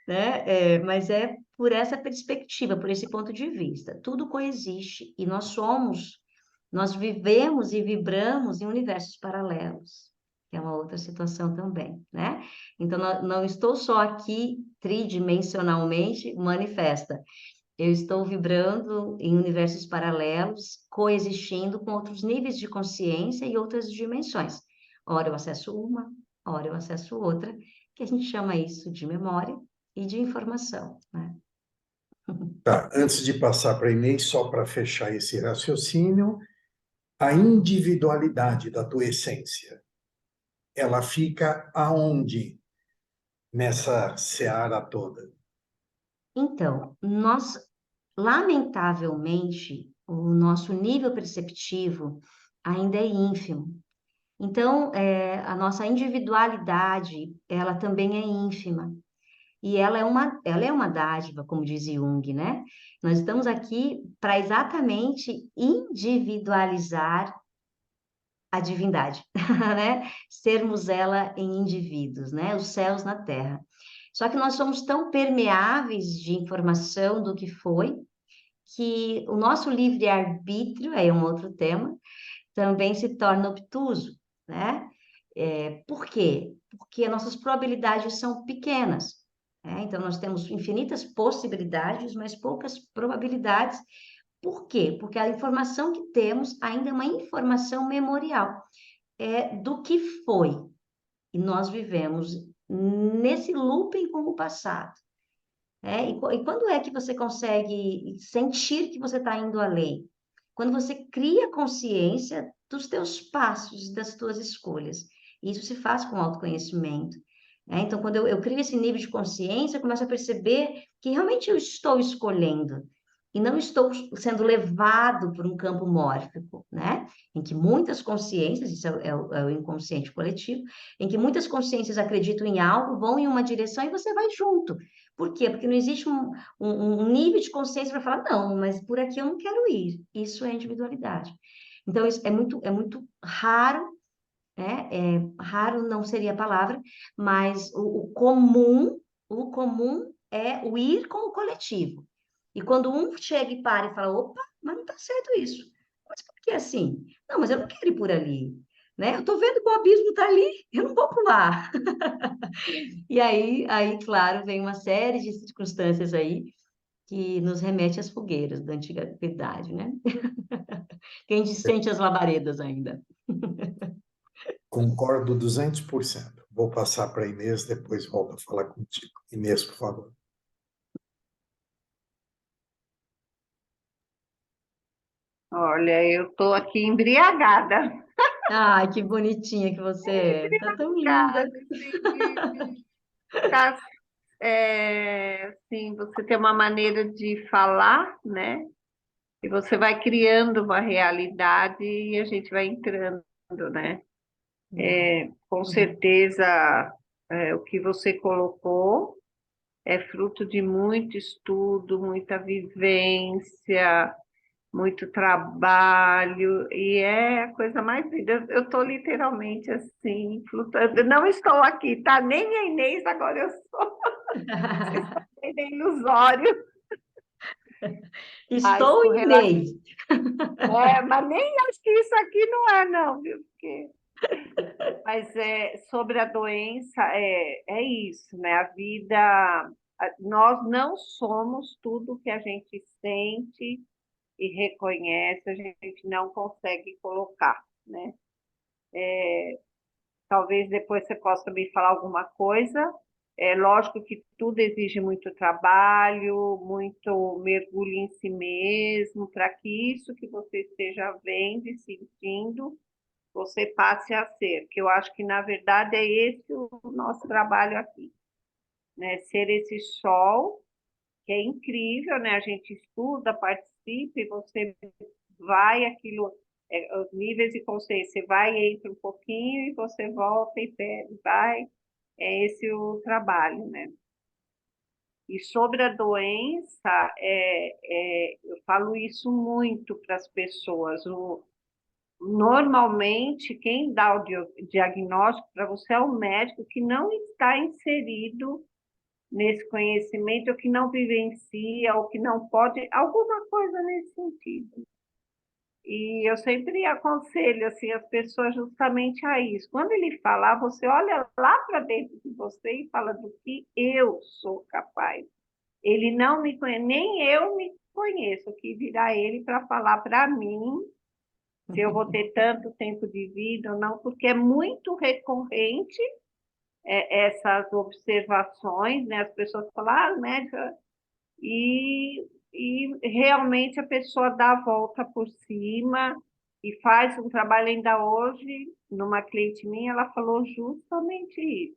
né? Mas é por essa perspectiva, por esse ponto de vista. Tudo coexiste e nós vivemos e vibramos em universos paralelos, que é uma outra situação também, né? Então, não estou só aqui tridimensionalmente manifesta. Eu estou vibrando em universos paralelos, coexistindo com outros níveis de consciência e outras dimensões. Ora eu acesso uma, ora eu acesso outra, que a gente chama isso de memória e de informação, né? Tá, antes de passar para a Inês, só para fechar esse raciocínio, a individualidade da tua essência, ela fica aonde nessa seara toda? Então, lamentavelmente, o nosso nível perceptivo ainda é ínfimo. Então, a nossa individualidade, ela também é ínfima. E ela é uma dádiva, como diz Jung, né? Nós estamos aqui para exatamente individualizar a divindade, né? Sermos ela em indivíduos, né? Os céus na terra. Só que nós somos tão permeáveis de informação do que foi, que o nosso livre-arbítrio, aí é um outro tema, também se torna obtuso, né? Por quê? Porque nossas probabilidades são pequenas, né? Então, nós temos infinitas possibilidades, mas poucas probabilidades. Por quê? Porque a informação que temos ainda é uma informação memorial, do que foi. E nós vivemos nesse looping com o passado. E quando é que você consegue sentir que você está indo além? Quando você cria consciência dos teus passos, das tuas escolhas. Isso se faz com autoconhecimento. Então, quando eu crio esse nível de consciência, eu começo a perceber que realmente eu estou escolhendo e não estou sendo levado por um campo mórfico, né? Em que muitas consciências, isso é o inconsciente coletivo, em que muitas consciências acreditam em algo, vão em uma direção e você vai junto. Por quê? Porque não existe um nível de consciência para falar, não, mas por aqui eu não quero ir. Isso é individualidade. Então, isso é muito raro, né? Raro não seria a palavra, mas o comum é o ir com o coletivo. E quando um chega e para e fala, opa, mas não está certo isso. Mas por que assim? Não, mas eu não quero ir por ali. Né? Eu estou vendo que o abismo está ali, eu não vou pular. E aí, claro, vem uma série de circunstâncias aí que nos remete às fogueiras da antiguidade, né? Que a gente sente as labaredas ainda. Concordo 200%. Vou passar para a Inês, depois volto a falar contigo. Inês, por favor. Olha, eu estou aqui embriagada. Ai, que bonitinha que você é. Tá tão linda. Embriagada, assim, tá, assim, você tem uma maneira de falar, né? E você vai criando uma realidade e a gente vai entrando, né? Com certeza, o que você colocou é fruto de muito estudo, muita vivência, muito trabalho, e é a coisa mais linda. Eu estou literalmente assim, flutuando. Não estou aqui, tá? Nem a Inês, agora eu sou. Vocês estão vendo, é ilusório, mas Estou com em relação. lei. Mas nem acho que isso aqui não é, não, viu? Mas sobre a doença, é isso, né? A vida, nós não somos tudo que a gente sente e reconhece, a gente não consegue colocar, né? Talvez depois você possa me falar alguma coisa. É lógico que tudo exige muito trabalho, muito mergulho em si mesmo, para que isso que você esteja vendo e sentindo, você passe a ser. Que eu acho que, na verdade, é esse o nosso trabalho aqui, né? Ser esse sol, que é incrível, né? A gente estuda, participa e você vai aquilo, os níveis de consciência, você vai, entra um pouquinho e você volta e pede, vai. É esse o trabalho, né? E sobre a doença, eu falo isso muito para as pessoas. Normalmente, quem dá o diagnóstico para você é o médico que não está inserido nesse conhecimento, ou que não vivencia, ou que não pode, alguma coisa nesse sentido. E eu sempre aconselho assim, as pessoas justamente a isso. Quando ele falar, você olha lá para dentro de você e fala do que eu sou capaz. Ele não me conhece, nem eu me conheço, o que virá ele para falar para mim se eu vou ter tanto tempo de vida ou não, porque é muito recorrente essas observações, né? As pessoas falam, ah, médica, e realmente a pessoa dá a volta por cima e faz um trabalho ainda hoje, numa cliente minha, ela falou justamente isso,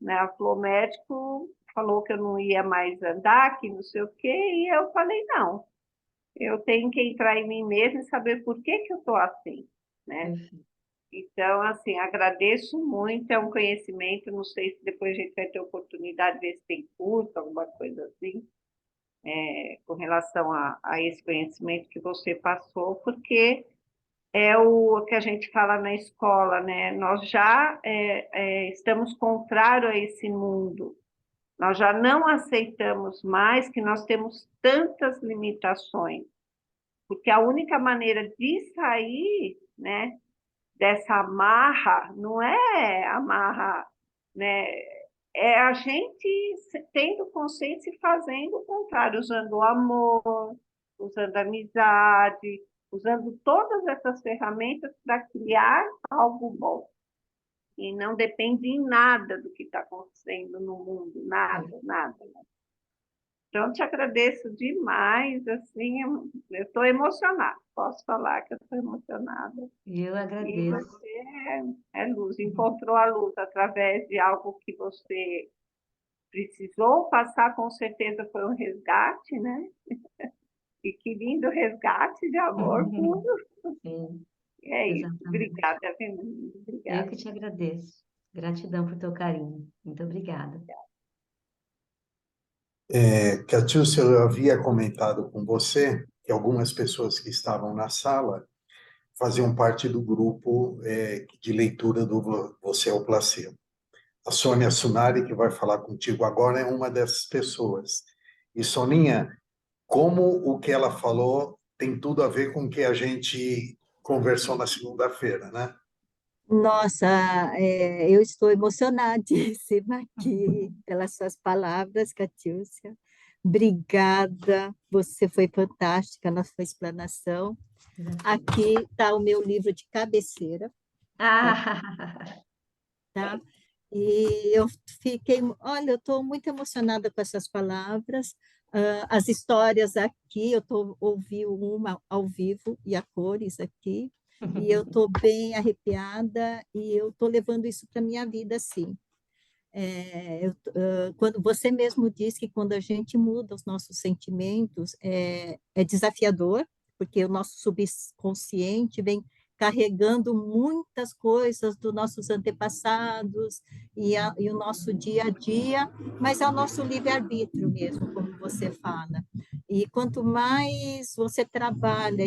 né? Ela falou, o médico falou que eu não ia mais andar, que não sei o quê, e eu falei, não, eu tenho que entrar em mim mesma e saber por que que eu estou assim, né? Perfeito. Então, assim, agradeço muito, é um conhecimento, não sei se depois a gente vai ter oportunidade de ver se tem curso, alguma coisa assim, com relação a esse conhecimento que você passou, porque é o que a gente fala na escola, né? Nós já estamos contrário a esse mundo, nós já não aceitamos mais que nós temos tantas limitações, porque a única maneira de sair, né, dessa amarra, não é amarra, né? É a gente tendo consciência e fazendo o contrário, usando o amor, usando a amizade, usando todas essas ferramentas para criar algo bom. E não depende em nada do que está acontecendo no mundo, nada, nada. Então, te agradeço demais, assim, eu estou emocionada, posso falar que eu estou emocionada. Eu E agradeço. você é luz, encontrou a luz através de algo que você precisou passar, com certeza foi um resgate, né? E que lindo resgate de amor puro. Sim, É isso. exatamente. Obrigada, Fernanda. Eu Obrigada. que te agradeço. Gratidão por teu carinho. Muito obrigada. Catiúcia, eu havia comentado com você que algumas pessoas que estavam na sala faziam parte do grupo de leitura do Você é o Placebo. A Sônia Sunari, que vai falar contigo agora, é uma dessas pessoas. E, Soninha, como o que ela falou tem tudo a ver com o que a gente conversou na segunda-feira, né? Nossa, eu estou emocionadíssima aqui pelas suas palavras, Catiúcia. Obrigada, você foi fantástica na sua explanação. Aqui está o meu livro de cabeceira, Ah, tá? E eu fiquei, olha, eu estou muito emocionada com essas palavras. As histórias aqui, ouvi uma ao vivo e a cores aqui, e eu estou bem arrepiada e eu estou levando isso para a minha vida, sim. Quando você mesmo diz que quando a gente muda os nossos sentimentos, é desafiador, porque o nosso subconsciente vem carregando muitas coisas dos nossos antepassados e o nosso dia a dia, mas é o nosso livre-arbítrio mesmo, como você fala. E quanto mais você trabalha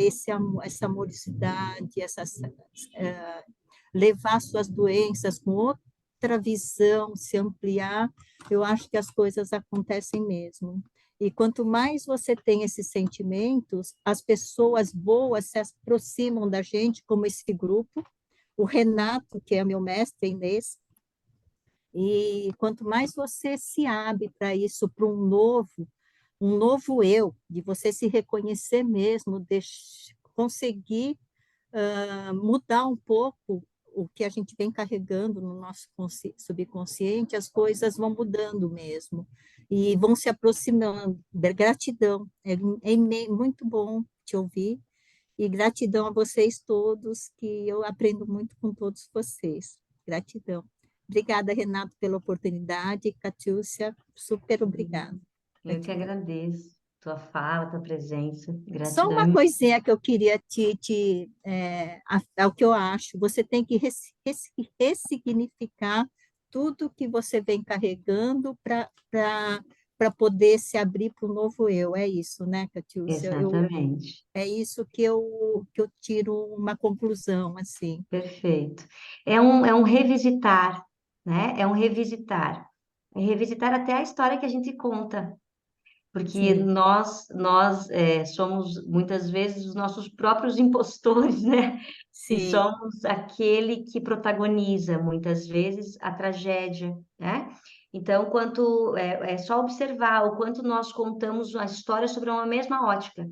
essa amorosidade, levar suas doenças com outra visão, se ampliar, eu acho que as coisas acontecem mesmo. E quanto mais você tem esses sentimentos, as pessoas boas se aproximam da gente, como esse grupo, o Renato, que é meu mestre inglês, e quanto mais você se abre para isso, para um novo eu, de você se reconhecer mesmo, conseguir mudar um pouco o que a gente vem carregando no nosso subconsciente, as coisas vão mudando mesmo e vão se aproximando. Gratidão, muito bom te ouvir e gratidão a vocês todos, que eu aprendo muito com todos vocês. Gratidão. Obrigada, Renato, pela oportunidade. Catiúcia, super obrigada. eu que agradeço tua fala, tua presença. Só Gratidão. uma coisinha que eu queria ao que eu acho, você tem que ressignificar tudo que você vem carregando para poder se abrir para o novo eu. É isso, né, Catiúcia? Exatamente. É isso que eu tiro uma conclusão, assim. Perfeito. É um revisitar, né? É um revisitar. é revisitar até a história que a gente conta. Porque Sim, nós somos, muitas vezes, os nossos próprios impostores, né? E sim, somos aquele que protagoniza, muitas vezes, a tragédia, né? Então, é só observar o quanto nós contamos a história sobre uma mesma ótica.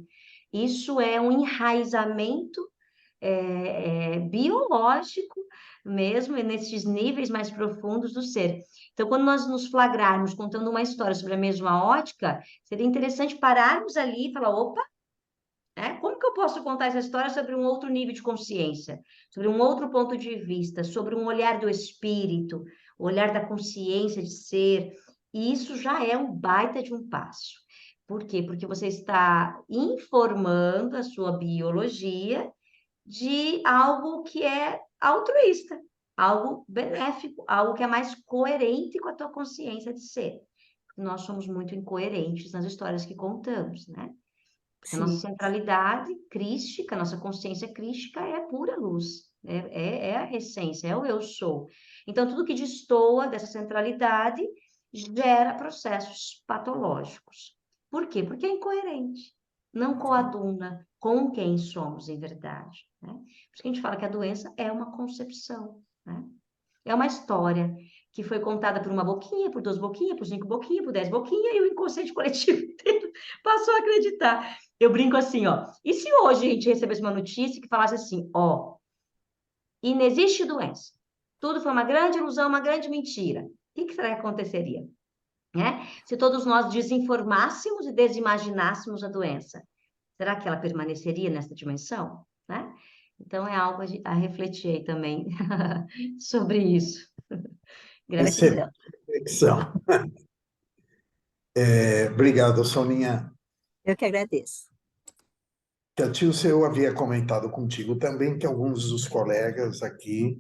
Isso é um enraizamento biológico mesmo, e nesses níveis mais profundos do ser. Então, quando nós nos flagrarmos contando uma história sobre a mesma ótica, seria interessante pararmos ali e falar, opa, como que eu posso contar essa história sobre um outro nível de consciência, sobre um outro ponto de vista, sobre um olhar do espírito, o olhar da consciência de ser, e isso já é um baita de um passo. Por quê? Porque você está informando a sua biologia de algo que é altruísta, algo benéfico, algo que é mais coerente com a tua consciência de ser. Nós somos muito incoerentes nas histórias que contamos, né? Porque a nossa sim, centralidade crística, a nossa consciência crística é pura luz, é a essência, é o eu sou. Então, tudo que destoa dessa centralidade gera processos patológicos. Por quê? Porque é incoerente, não coaduna com quem somos em verdade, né? Por isso que a gente fala que a doença é uma concepção, né? É uma história que foi contada por uma boquinha, por duas boquinhas, por cinco boquinhas, por 10 boquinhas, e o inconsciente coletivo inteiro passou a acreditar. Eu brinco assim, ó. E se hoje a gente recebesse uma notícia que falasse assim, ó, inexiste doença. Tudo foi uma grande ilusão, uma grande mentira. O que será que aconteceria? Né? Se todos nós desinformássemos e desimaginássemos a doença, será que ela permaneceria nessa dimensão? Né? Então é algo a refletir aí também sobre isso. Excelente Gratidão. reflexão. Obrigado, Soninha. eu que agradeço. Catiúcia, eu havia comentado contigo também que alguns dos colegas aqui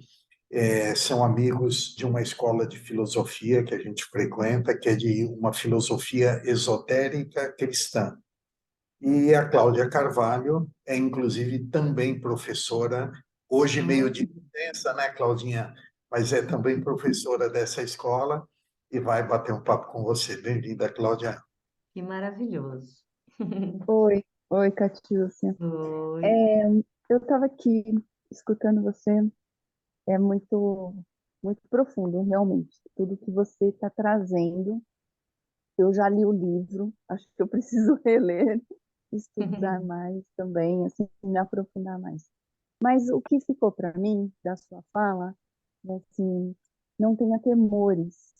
são amigos de uma escola de filosofia que a gente frequenta, que é de uma filosofia esotérica cristã. E a Cláudia Carvalho é, inclusive, também professora, hoje meio Ah, de licença, né, Claudinha? Mas é também professora dessa escola e vai bater um papo com você. Bem-vinda, Cláudia. que maravilhoso. Oi, oi, Catiúcia. Oi. Eu estava aqui escutando você, é muito profundo, realmente. Tudo que você está trazendo, eu já li o livro, acho que eu preciso reler, estudar mais também, assim, me aprofundar mais. Mas o que ficou para mim da sua fala é assim, não tenha temores,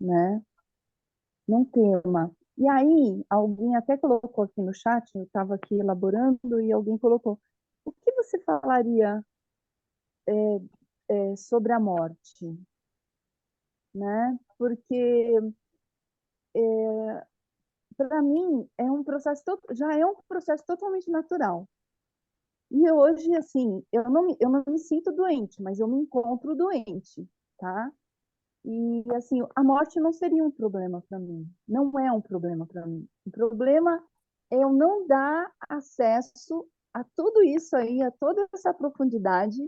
né? Não tema. E aí, alguém até colocou aqui no chat, eu estava aqui elaborando, e alguém colocou: o que você falaria sobre a morte, né? Porque para mim é um processo já é um processo totalmente natural. E hoje, assim, eu não me sinto doente, mas eu me encontro doente, tá? E assim, a morte não seria um problema para mim. Não é um problema para mim. O problema é eu não dar acesso a tudo isso aí, a toda essa profundidade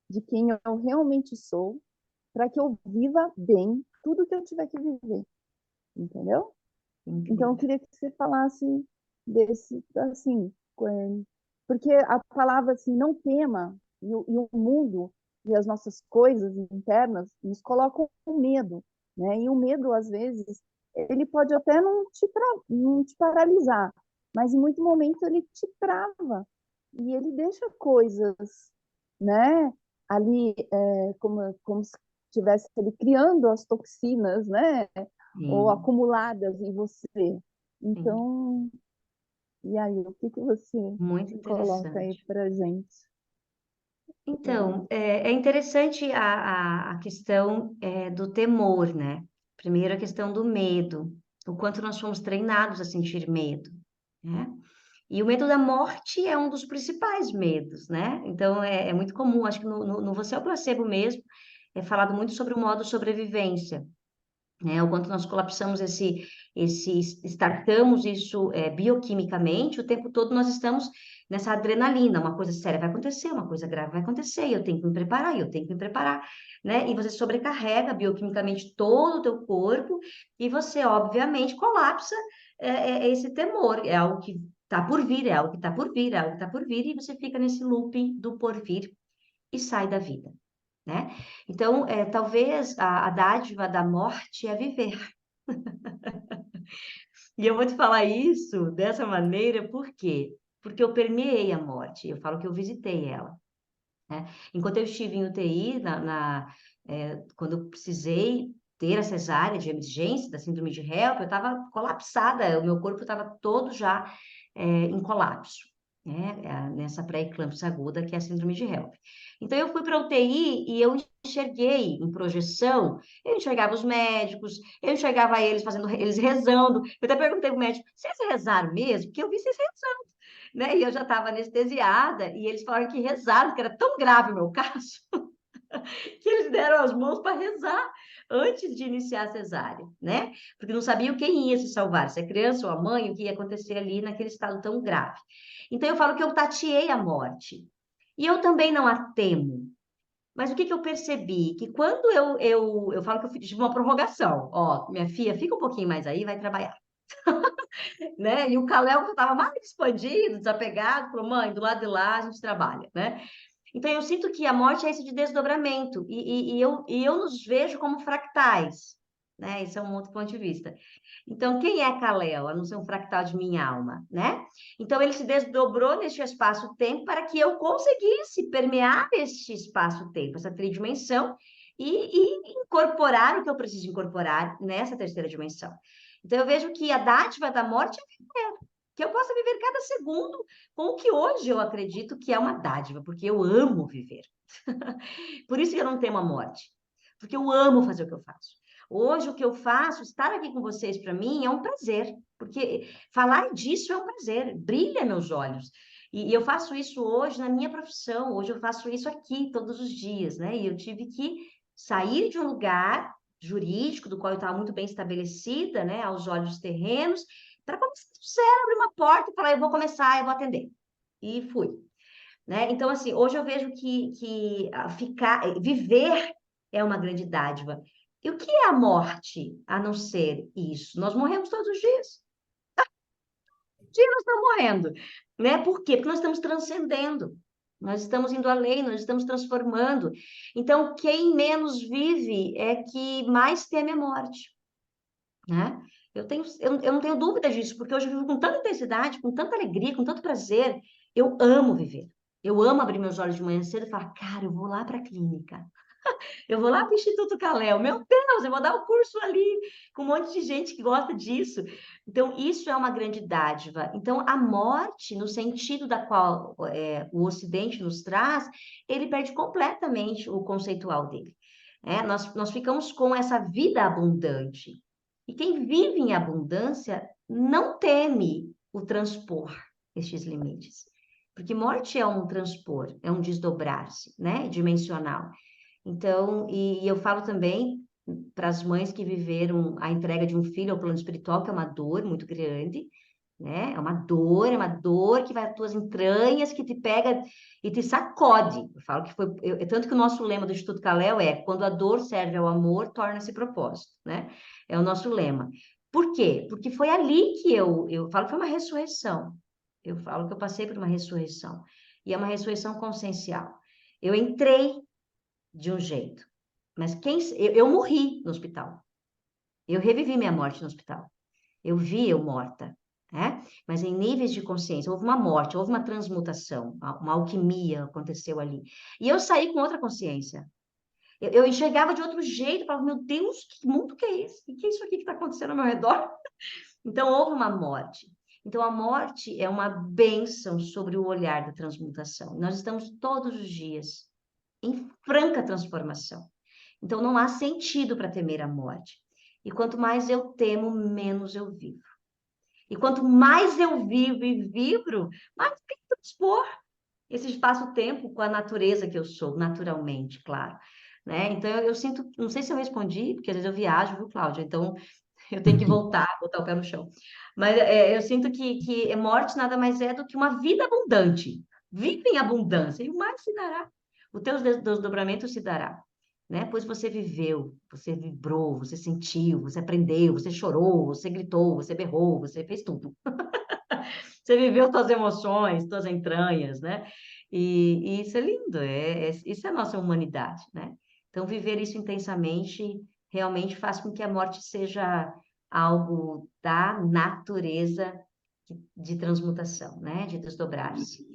de quem eu realmente sou, para que eu viva bem tudo que eu tiver que viver, entendeu? Então eu Incrível. queria que você falasse desse, assim, porque a palavra assim, não tema, e o mundo e as nossas coisas internas nos colocam com medo, né? E o medo, às vezes, ele pode até não te paralisar, mas em muito momento ele te trava e ele deixa coisas, né? Ali, como se estivesse ali criando as toxinas, né? Ou Sim, acumuladas em você. sim. Então, e aí, o que você Muito coloca aí interessante. para gente? Então, é interessante a questão do temor, né? Primeiro, a questão do medo, o quanto nós fomos treinados a sentir medo, né? E o medo da morte é um dos principais medos, né? Então, é muito comum, acho que no Você é o Placebo mesmo, é falado muito sobre o modo sobrevivência. né? O quanto nós colapsamos startamos isso bioquimicamente, o tempo todo nós estamos nessa adrenalina, uma coisa séria vai acontecer, uma coisa grave vai acontecer, e eu tenho que me preparar, e eu tenho que me preparar, né? E você sobrecarrega bioquimicamente todo o teu corpo, e você, obviamente, colapsa esse temor, é algo que está por vir, é algo que está por vir, é algo que está por vir, e você fica nesse looping do porvir e sai da vida, né? Então, talvez a dádiva da morte é viver. E eu vou te falar isso dessa maneira, por quê? Porque eu permeei a morte, eu falo que eu visitei ela, né? Enquanto eu estive em UTI, quando eu precisei ter a cesárea de emergência da síndrome de HELP, eu estava colapsada, o meu corpo estava todo já em colapso, né? Nessa pré-eclâmpsia aguda, que é a síndrome de HELP. Então, eu fui para a UTI e eu enxerguei em projeção, eu enxergava os médicos, eu enxergava eles fazendo, eles rezando. Eu até perguntei para o médico, vocês rezaram mesmo? Porque eu vi vocês rezando, né? E eu já estava anestesiada, e eles falaram que rezaram, que era tão grave o meu caso, que eles deram as mãos para rezar antes de iniciar a cesárea, né? Porque não sabiam quem ia se salvar, se a criança ou a mãe, o que ia acontecer ali naquele estado tão grave. Então, eu falo que eu tateei a morte. E eu também não a temo. Mas o que eu percebi? Que quando eu falo que eu tive uma prorrogação, ó, minha filha, fica um pouquinho mais aí, vai trabalhar, né? E o Caléu que estava mais expandido, desapegado, falou, mãe, do lado de lá a gente trabalha, né? Então, eu sinto que a morte é esse de desdobramento, e eu nos vejo como fractais, né? Esse é um outro ponto de vista. Então, quem é Kalel, a não ser um fractal de minha alma, né? Então, ele se desdobrou neste espaço-tempo para que eu conseguisse permear este espaço-tempo, essa tridimensão, e incorporar o que eu preciso incorporar nessa terceira dimensão. Então, eu vejo que a dádiva da morte é viver, que eu possa viver cada segundo com o que hoje eu acredito que é uma dádiva, porque eu amo viver. Por isso que eu não temo a morte, porque eu amo fazer o que eu faço. Hoje, o que eu faço, estar aqui com vocês, para mim, é um prazer, porque falar disso é um prazer, brilha meus olhos. E eu faço isso hoje na minha profissão, hoje eu faço isso aqui todos os dias, né? E eu tive que sair de um lugar jurídico, do qual eu estava muito bem estabelecida, né, aos olhos terrenos, para começar do zero, abrir uma porta e falar, eu vou começar, eu vou atender. E fui. Né? Então, assim, hoje eu vejo que viver é uma grande dádiva. E o que é a morte, a não ser isso? Nós morremos todos os dias. Um dia nós estamos morrendo. Né? Por quê? Porque nós estamos transcendendo. Nós estamos indo além, nós estamos transformando. Então, quem menos vive é que mais teme a morte. Né? Eu não tenho dúvida disso, porque hoje eu vivo com tanta intensidade, com tanta alegria, com tanto prazer. Eu amo viver. Eu amo abrir meus olhos de manhã cedo e falar, cara, eu vou lá para a clínica. Eu vou lá para o Instituto Kalel. Meu Deus, eu vou dar o curso ali com um monte de gente que gosta disso. Então, isso é uma grande dádiva. Então, a morte, no sentido da qual o Ocidente nos traz, ele perde completamente o conceitual dele. Nós ficamos com essa vida abundante. E quem vive em abundância não teme o transpor estes limites. Porque morte é um transpor, é um desdobrar-se, né? Dimensional. Então, e eu falo também para as mães que viveram a entrega de um filho ao plano espiritual, que é uma dor muito grande, né? É uma dor que vai às tuas entranhas, que te pega e te sacode. Eu falo que tanto que o nosso lema do Instituto Kalel é: quando a dor serve ao amor, torna-se propósito, né? É o nosso lema. Por quê? Porque foi ali que eu falo que foi uma ressurreição. Eu falo que eu passei por uma ressurreição. E é uma ressurreição consciencial. Eu entrei de um jeito, mas eu morri no hospital. Eu revivi minha morte no hospital. Eu vi eu morta, né? Mas em níveis de consciência, houve uma morte, houve uma transmutação, uma alquimia aconteceu ali. E eu saí com outra consciência. Eu enxergava de outro jeito, falava, meu Deus, que mundo que é esse? O que é isso aqui que está acontecendo ao meu redor? Então, houve uma morte. Então, a morte é uma bênção sobre o olhar da transmutação. Nós estamos todos os dias em franca transformação. Então, não há sentido para temer a morte. E quanto mais eu temo, menos eu vivo. E quanto mais eu vivo e vibro, mais tem que transpor esse espaço-tempo com a natureza que eu sou, naturalmente, claro. né? Então eu sinto, não sei se eu respondi, porque às vezes eu viajo, viu, Cláudia? Então eu tenho que voltar, botar o pé no chão. Mas eu sinto que morte nada mais é do que uma vida abundante. Vive em abundância e o mais se dará. O teu desdobramento se dará, né? Pois você viveu, você vibrou, você sentiu, você aprendeu, você chorou, você gritou, você berrou, você fez tudo. Você viveu suas emoções, suas entranhas, né? E isso é lindo, isso é a nossa humanidade, né? Então, viver isso intensamente realmente faz com que a morte seja algo da natureza de transmutação, né? De desdobrar-se,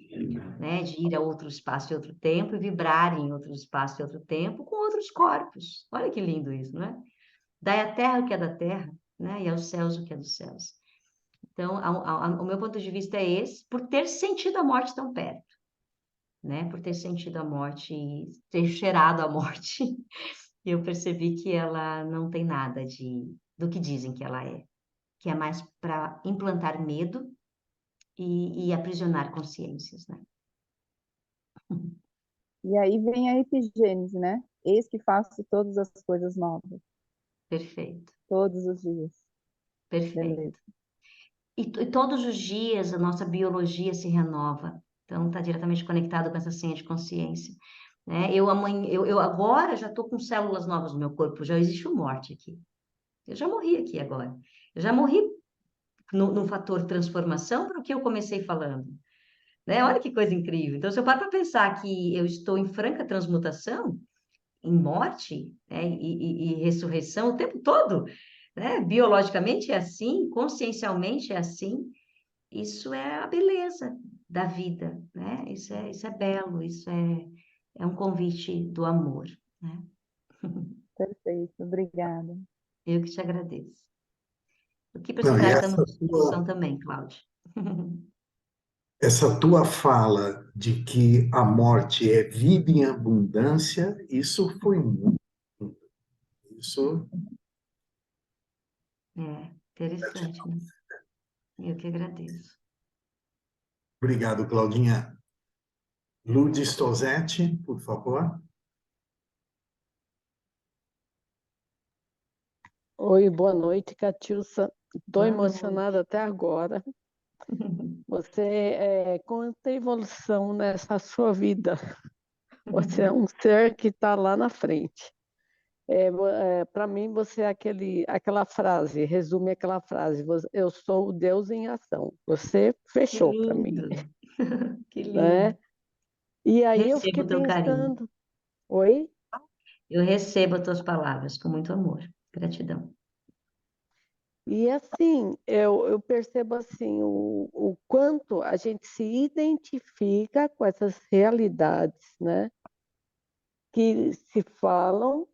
né? De ir a outro espaço e outro tempo e vibrar em outro espaço e outro tempo com outros corpos. Olha que lindo isso, não é? Dai à terra o que é da terra, né? E aos céus o que é dos céus. Então, o meu ponto de vista é esse, por ter sentido a morte tão perto, né? Por ter sentido a morte e ter cheirado a morte, eu percebi que ela não tem nada do que dizem que é mais para implantar medo e aprisionar consciências, né? E aí vem a epigênese, né? Eis que faço todas as coisas novas, Perfeito, todos os dias. perfeito. Beleza. E todos os dias a nossa biologia se renova. Então, está diretamente conectado com essa senha de consciência. Né? Eu agora já estou com células novas no meu corpo, já existe uma morte aqui. Eu já morri aqui agora. Eu já morri no fator transformação para o que eu comecei falando. Né? Olha que coisa incrível. Então, se eu paro para pensar que eu estou em franca transmutação, em morte, né? E ressurreição o tempo todo, né? Biologicamente é assim, consciencialmente é assim. Isso é a beleza da vida, né? Isso é belo, é um convite do amor, né? Perfeito, obrigada. Eu que te agradeço. O que Não, e precisar, estamos à disposição também, Cláudia. essa tua fala de que a morte é vida em abundância, isso foi muito. Isso, É, interessante, né? Eu que agradeço. obrigado, Claudinha. Lourdes Tosetti, por favor. Oi, boa noite, Catiúcia. Estou Boa emocionada noite. até agora. Você quanta evolução nessa sua vida. Você é um ser que está lá na frente. Para mim, você é aquela frase, resume aquela frase, eu sou o Deus em ação. Você Que fechou para mim, lindo, que lindo. né? E aí eu Recebo fiquei o teu carinho. pensando, oi? Eu recebo as tuas palavras com muito amor. Gratidão. E assim, eu percebo assim o quanto a gente se identifica com essas realidades, né? Que se falam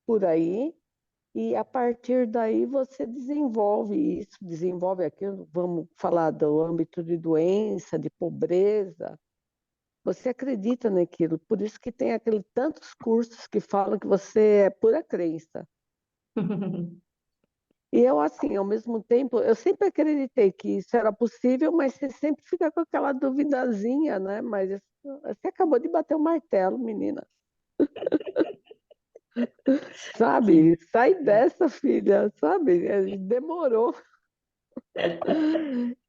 por aí, e a partir daí você desenvolve isso, desenvolve aquilo. Vamos falar do âmbito de doença, de pobreza. Você acredita naquilo, por isso que tem tantos cursos que falam que você é pura crença. E eu, assim, ao mesmo tempo, eu sempre acreditei que isso era possível, mas você sempre fica com aquela duvidazinha, né? Mas você acabou de bater o martelo, menina. Que Sabe? Sai dessa, filha, sabe? Demorou.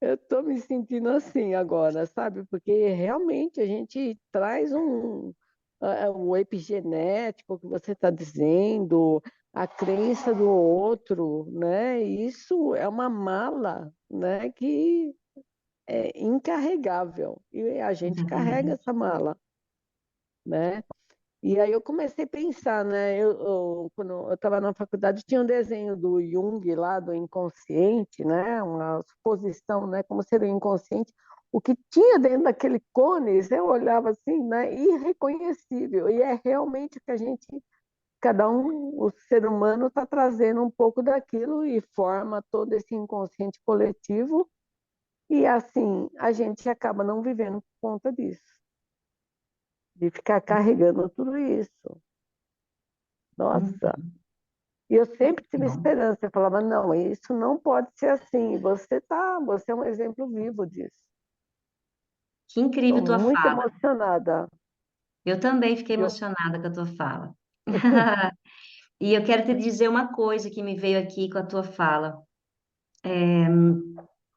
Eu estou me sentindo assim agora, sabe? Porque realmente a gente traz o epigenético que você está dizendo, a crença do outro, né? Isso é uma mala, né? Que é incarregável e a gente carrega exatamente. essa mala, né? E aí eu comecei a pensar, né? Quando eu estava na faculdade, tinha um desenho do Jung lá, do inconsciente, né? Uma suposição, né? Como seria o inconsciente. O que tinha dentro daquele cone, eu olhava assim, né? Irreconhecível. E é realmente o que a gente, cada um, o ser humano está trazendo um pouco daquilo e forma todo esse inconsciente coletivo. E assim, a gente acaba não vivendo por conta disso, de ficar carregando tudo isso. Nossa, Uhum. e eu sempre tive Bom, esperança. Eu falava, não, isso não pode ser assim. Você é um exemplo vivo disso. que Estou incrível tua muito fala. emocionada. Eu também fiquei Eu, emocionada com a tua fala. E eu quero te dizer uma coisa que me veio aqui com a tua fala.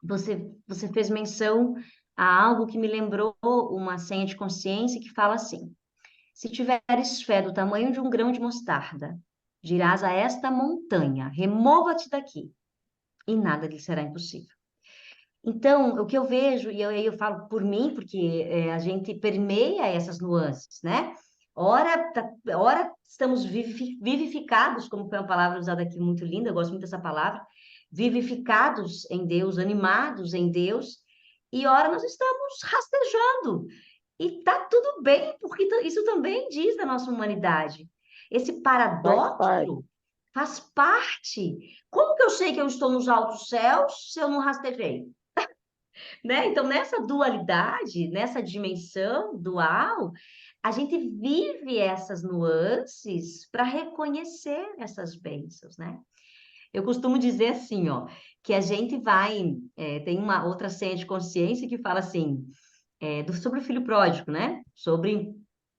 Você fez menção a algo que me lembrou uma senha de consciência que fala assim: se tiveres fé do tamanho de um grão de mostarda, dirás a esta montanha: remova-te daqui, e nada lhe será impossível. Então, o que eu vejo, e eu falo por mim, porque a gente permeia essas nuances, né? Ora estamos vivificados, como foi uma palavra usada aqui muito linda, eu gosto muito dessa palavra, vivificados em Deus, animados em Deus, e ora nós estamos rastejando. E tá tudo bem, porque isso também diz da nossa humanidade. Esse Faz parte. paradoxo faz parte. Como que eu sei que eu estou nos altos céus se eu não rastejei? Né? Então, nessa dualidade, nessa dimensão dual, a gente vive essas nuances para reconhecer essas bênçãos, né? Eu costumo dizer assim, ó, que a gente vai, tem uma outra senha de consciência que fala assim, sobre o filho pródigo, né? Sobre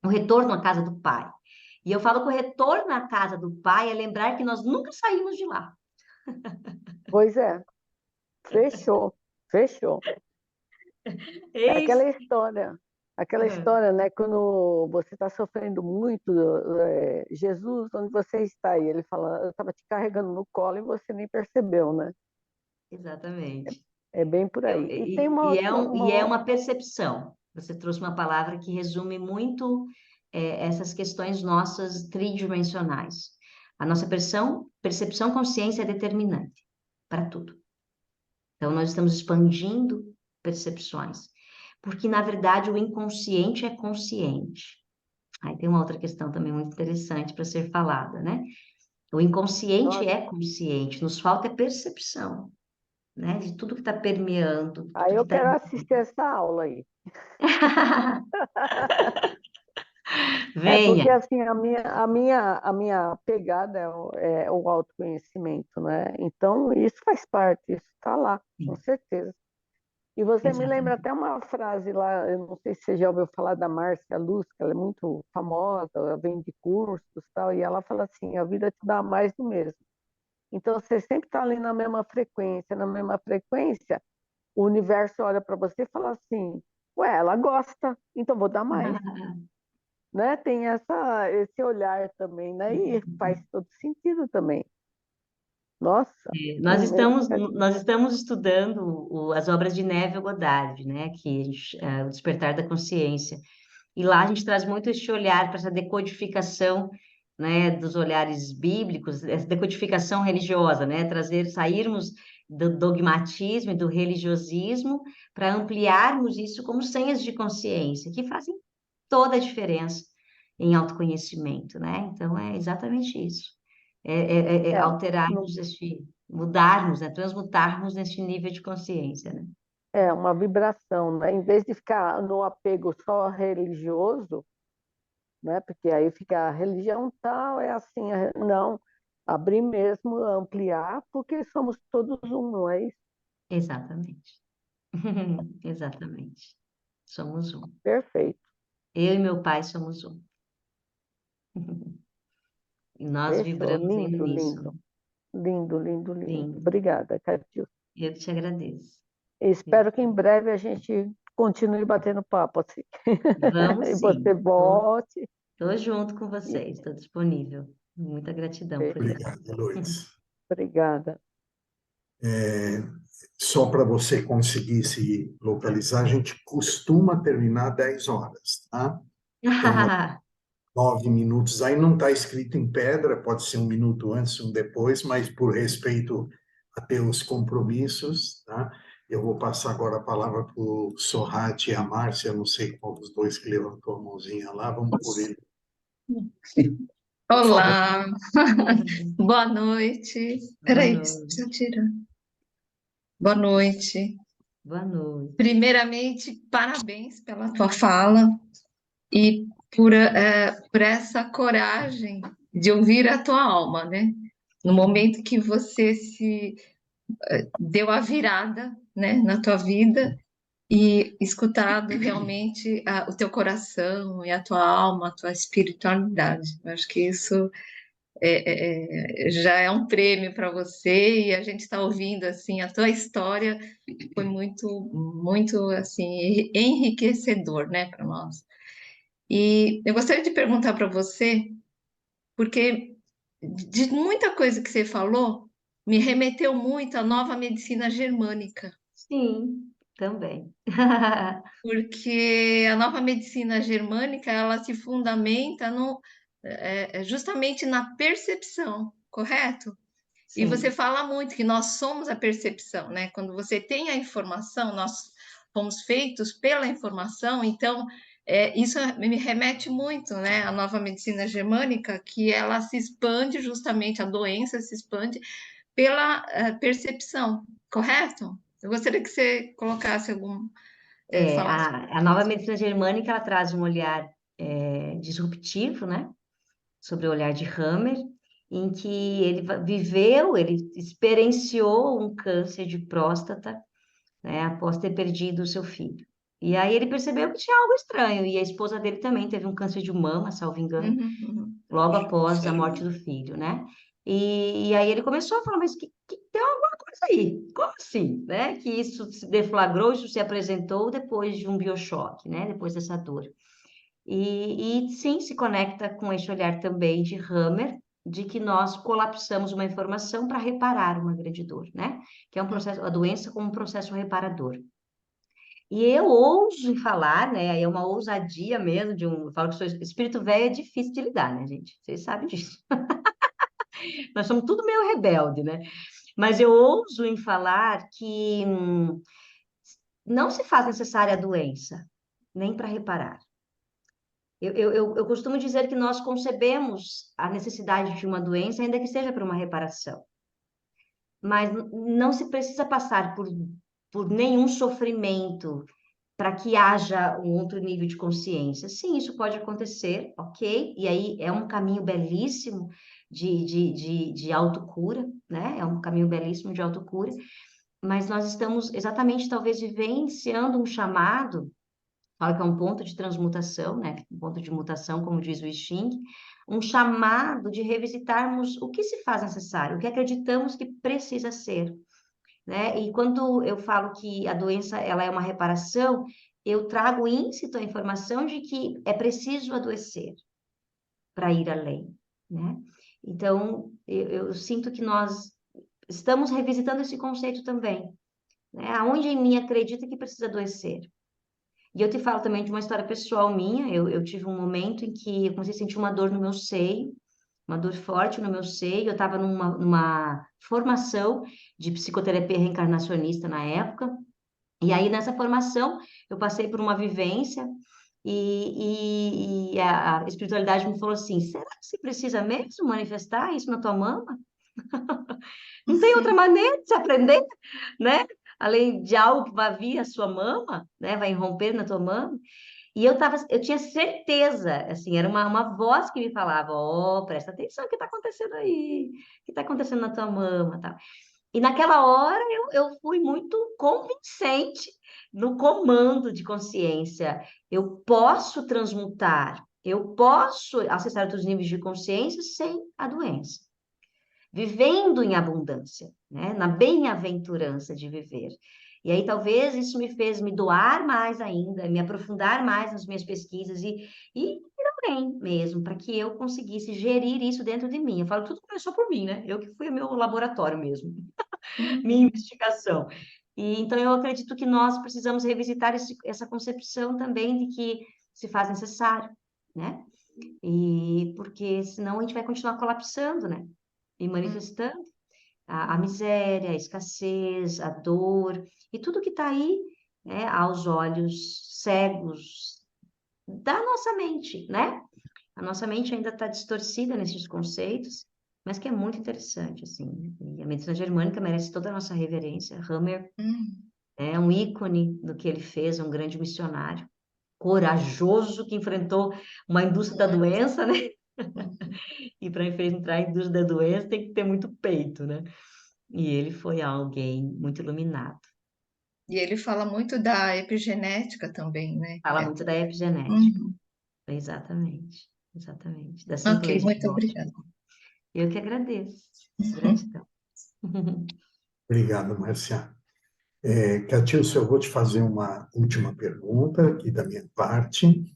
o retorno à casa do pai. E eu falo que o retorno à casa do pai é lembrar que nós nunca saímos de lá. Pois é, fechou, fechou. É É isso. aquela história, né? Quando você está sofrendo muito, Jesus, onde você está? E ele fala, eu estava te carregando no colo e você nem percebeu, né? Exatamente. É bem por aí. E tem uma E é outra, uma percepção. Você trouxe uma palavra que resume muito essas questões nossas tridimensionais. A nossa percepção consciência é determinante para tudo. Então, nós estamos expandindo percepções, porque, na verdade, o inconsciente é consciente. Aí tem uma outra questão também muito interessante para ser falada, né? O inconsciente nossa, é consciente, nos falta é percepção, né? De tudo que está permeando, aí tudo que eu está. quero assistir essa aula aí. É porque Venha. assim a minha pegada é o autoconhecimento, né? Então isso faz parte, isso está lá, com Sim, certeza. E você me lembra exatamente. até uma frase lá, eu não sei se você já ouviu falar da Márcia Luz, que ela é muito famosa, ela vende cursos e tal, e ela fala assim, a vida te dá mais do mesmo. Então você sempre está ali na mesma frequência, o universo olha para você e fala assim, ué, ela gosta, então vou dar mais, né? Tem esse olhar também, né? E faz todo sentido também. Nossa, Nós é estamos, educativo. nós estamos estudando as obras de Neville Goddard, né? O Despertar da Consciência. E lá a gente traz muito este olhar para essa decodificação, né, dos olhares bíblicos, essa decodificação religiosa, né? Sairmos do dogmatismo e do religiosismo para ampliarmos isso como senhas de consciência, que fazem toda a diferença em autoconhecimento, né? Então é exatamente isso. É É, não- alterarmos mudarmos, né? Transmutarmos neste nível de consciência, né? é uma vibração, né? Em vez de ficar no apego só religioso, né? Porque aí fica a religião tal, é assim, não, abrir mesmo, ampliar, porque somos todos um, não é isso? Exatamente. Exatamente. Somos um. Perfeito, Eu e meu pai somos um. E nós fechou, vibramos em lindo, lindo, uníssono. lindo, lindo, lindo. Lindo. Obrigada, Catil. Eu que te agradeço. Eu- Espero que em breve a gente continue batendo papo assim. Vamos E você sim. volte. Tô junto com E- vocês, estou disponível. Muita gratidão por isso. Obrigado, Lourdes. Obrigada. Só para você conseguir se localizar, a gente costuma terminar 10 horas, tá? Então, 9 minutos, aí não está escrito em pedra, pode ser 1 minuto antes, um depois, mas por respeito a teus compromissos, tá? Eu vou passar agora a palavra para o Sorrati e a Márcia, não sei qual dos dois que levantou a mãozinha lá, vamos por ele. Por favor. Olá, boa noite. Boa Peraí, noite. deixa eu tirar. Boa noite. Boa noite. Primeiramente, parabéns pela tua fala e por essa coragem de ouvir a tua alma, né? No momento que você se deu a virada, né, na tua vida e escutado realmente o teu coração e a tua alma, a tua espiritualidade. Eu acho que isso já é um prêmio para você e a gente está ouvindo assim a tua história foi muito muito assim enriquecedor, né, para nós. E eu gostaria de perguntar para você, porque de muita coisa que você falou me remeteu muito à nova medicina germânica. Sim, também. Porque a nova medicina germânica ela se fundamenta justamente na percepção, correto? E você Sim. fala muito que nós somos a percepção, né? Quando você tem a informação, nós fomos feitos pela informação, então isso me remete muito, né? À nova medicina germânica, que ela se expande justamente, a doença se expande pela percepção, correto? Eu gostaria que você colocasse falasse. A nova medicina germânica, ela traz um olhar disruptivo, né? Sobre o olhar de Hammer, em que ele viveu, ele experienciou um câncer de próstata, né, após ter perdido o seu filho. E aí ele percebeu que tinha algo estranho, e a esposa dele também teve um câncer de mama, salvo engano, Uhum, uhum. logo após a morte do filho, né? E aí ele começou a falar, mas que tem alguma coisa aí, como assim, né? Que isso se deflagrou, isso se apresentou depois de um biochoque, né? Depois dessa dor. E sim, se conecta com esse olhar também de Hammer, de que nós colapsamos uma informação para reparar uma grande dor, né? Que é um processo, a doença como um processo reparador. E eu ouso em falar, né? Aí é uma ousadia mesmo de um. Eu falo que sou espírito velho é difícil de lidar, né, gente? Vocês sabem disso. Nós somos tudo meio rebelde, né? Mas eu ouso em falar que não se faz necessária a doença, nem para reparar. Eu costumo dizer que nós concebemos a necessidade de uma doença, ainda que seja para uma reparação. Mas não se precisa passar por nenhum sofrimento para que haja um outro nível de consciência. Sim, isso pode acontecer, ok? E aí é um caminho belíssimo de autocura, né? É um caminho belíssimo de autocura, mas nós estamos exatamente, talvez, vivenciando um chamado, fala que é um ponto de transmutação, né? Um ponto de mutação, como diz o I Ching, um chamado de revisitarmos o que se faz necessário, o que acreditamos que precisa ser, né? E quando eu falo que a doença ela é uma reparação, eu trago íncito a informação de que é preciso adoecer para ir além, né? Então, eu sinto que nós estamos revisitando esse conceito também, né? Aonde em mim acredita que precisa adoecer. E eu te falo também de uma história pessoal minha. Eu tive um momento em que eu comecei a sentir uma dor no meu seio, uma dor forte no meu seio. Eu estava numa formação de psicoterapia reencarnacionista na época. E aí, nessa formação, eu passei por uma vivência e a espiritualidade me falou assim: será que você precisa mesmo manifestar isso na tua mama? Não tem outra maneira de se aprender, né? Além de algo que vai vir a sua mama, né? Vai irromper na tua mama. E eu tinha certeza, assim, era uma voz que me falava: ó, presta atenção, o que está acontecendo aí? O que está acontecendo na tua mama, tal. E naquela hora eu fui muito convincente no comando de consciência. Eu posso transmutar, eu posso acessar outros níveis de consciência sem a doença, vivendo em abundância, né? Na bem-aventurança de viver. E aí talvez isso me fez me doar mais ainda, me aprofundar mais nas minhas pesquisas e também mesmo, para que eu conseguisse gerir isso dentro de mim. Eu falo, tudo começou por mim, né? Eu que fui o meu laboratório mesmo, minha investigação. E então eu acredito que nós precisamos revisitar essa concepção também de que se faz necessário, né? E porque senão a gente vai continuar colapsando, né? E manifestando a miséria, a escassez, a dor e tudo que está aí, né, aos olhos cegos da nossa mente, né? A nossa mente ainda está distorcida nesses conceitos, mas que é muito interessante, assim. E a medicina germânica merece toda a nossa reverência. Hammer Hum. é um ícone do que ele fez, é um grande missionário, corajoso, que enfrentou uma indústria da doença, né? E para enfrentar a indústria da doença tem que ter muito peito, né? E ele foi alguém muito iluminado. E ele fala muito da epigenética também, né? Fala muito da epigenética. Uhum. Exatamente, exatamente. Da Ok, simpleza muito genética. obrigada. Eu que agradeço. Gratidão. Obrigado, Márcia. Catilce, eu vou te fazer uma última pergunta aqui da minha parte.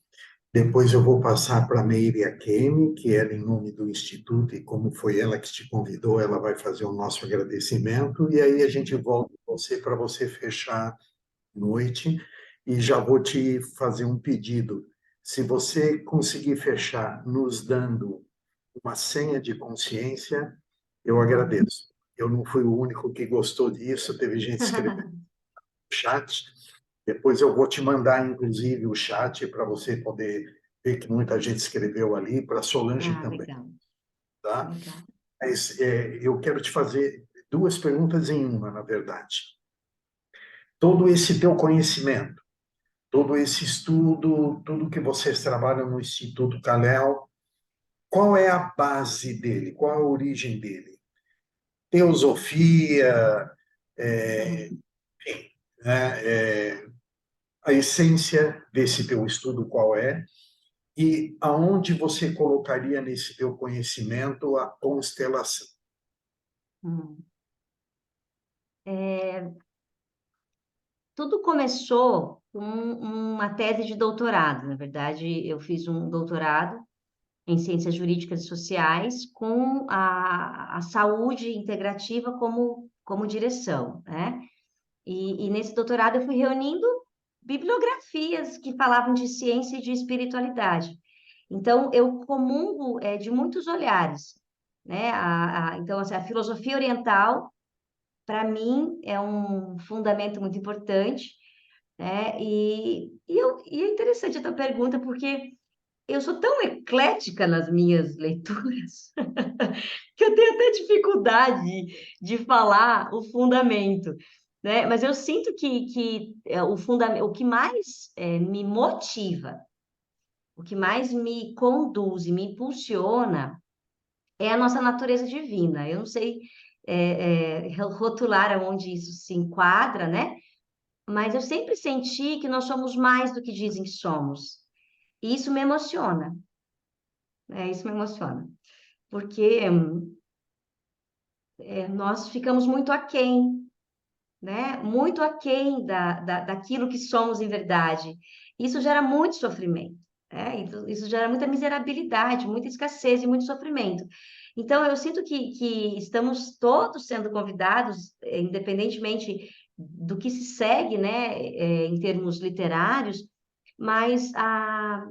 Depois eu vou passar para a Meire Akemi, que ela, em nome do Instituto, e como foi ela que te convidou, ela vai fazer o nosso agradecimento, e aí a gente volta com você para você fechar a noite, e já vou te fazer um pedido. Se você conseguir fechar nos dando uma senha de consciência, eu agradeço. Eu não fui o único que gostou disso, teve gente escrevendo no chat. Depois eu vou te mandar, inclusive, o chat para você poder ver que muita gente escreveu ali, para a Solange Ah, também, legal, tá? legal. Mas eu quero te fazer duas perguntas em uma, na verdade. Todo esse teu conhecimento, todo esse estudo, tudo que vocês trabalham no Instituto Calel, qual é a base dele? Qual a origem dele? Teosofia, enfim, né? A essência desse teu estudo qual é? E aonde você colocaria nesse teu conhecimento a constelação? Hum. Tudo começou com uma tese de doutorado. Na verdade, eu fiz um doutorado em ciências jurídicas e sociais com a saúde integrativa como direção, né? E nesse doutorado eu fui reunindo bibliografias que falavam de ciência e de espiritualidade. Então, eu comungo de muitos olhares, né? Então, assim, a filosofia oriental, para mim, é um fundamento muito importante, né? E é interessante a tua pergunta, porque eu sou tão eclética nas minhas leituras que eu tenho até dificuldade de falar o fundamento, né? Mas eu sinto que o fundamento, o que mais me motiva, o que mais me conduz e me impulsiona é a nossa natureza divina. Eu não sei rotular aonde isso se enquadra, né? Mas eu sempre senti que nós somos mais do que dizem que somos. E isso me emociona, né? Isso me emociona. Porque nós ficamos muito aquém, né? Muito aquém daquilo que somos em verdade. Isso gera muito sofrimento, né? Isso gera muita miserabilidade, muita escassez e muito sofrimento. Então, eu sinto que estamos todos sendo convidados, independentemente do que se segue, né, em termos literários, mas a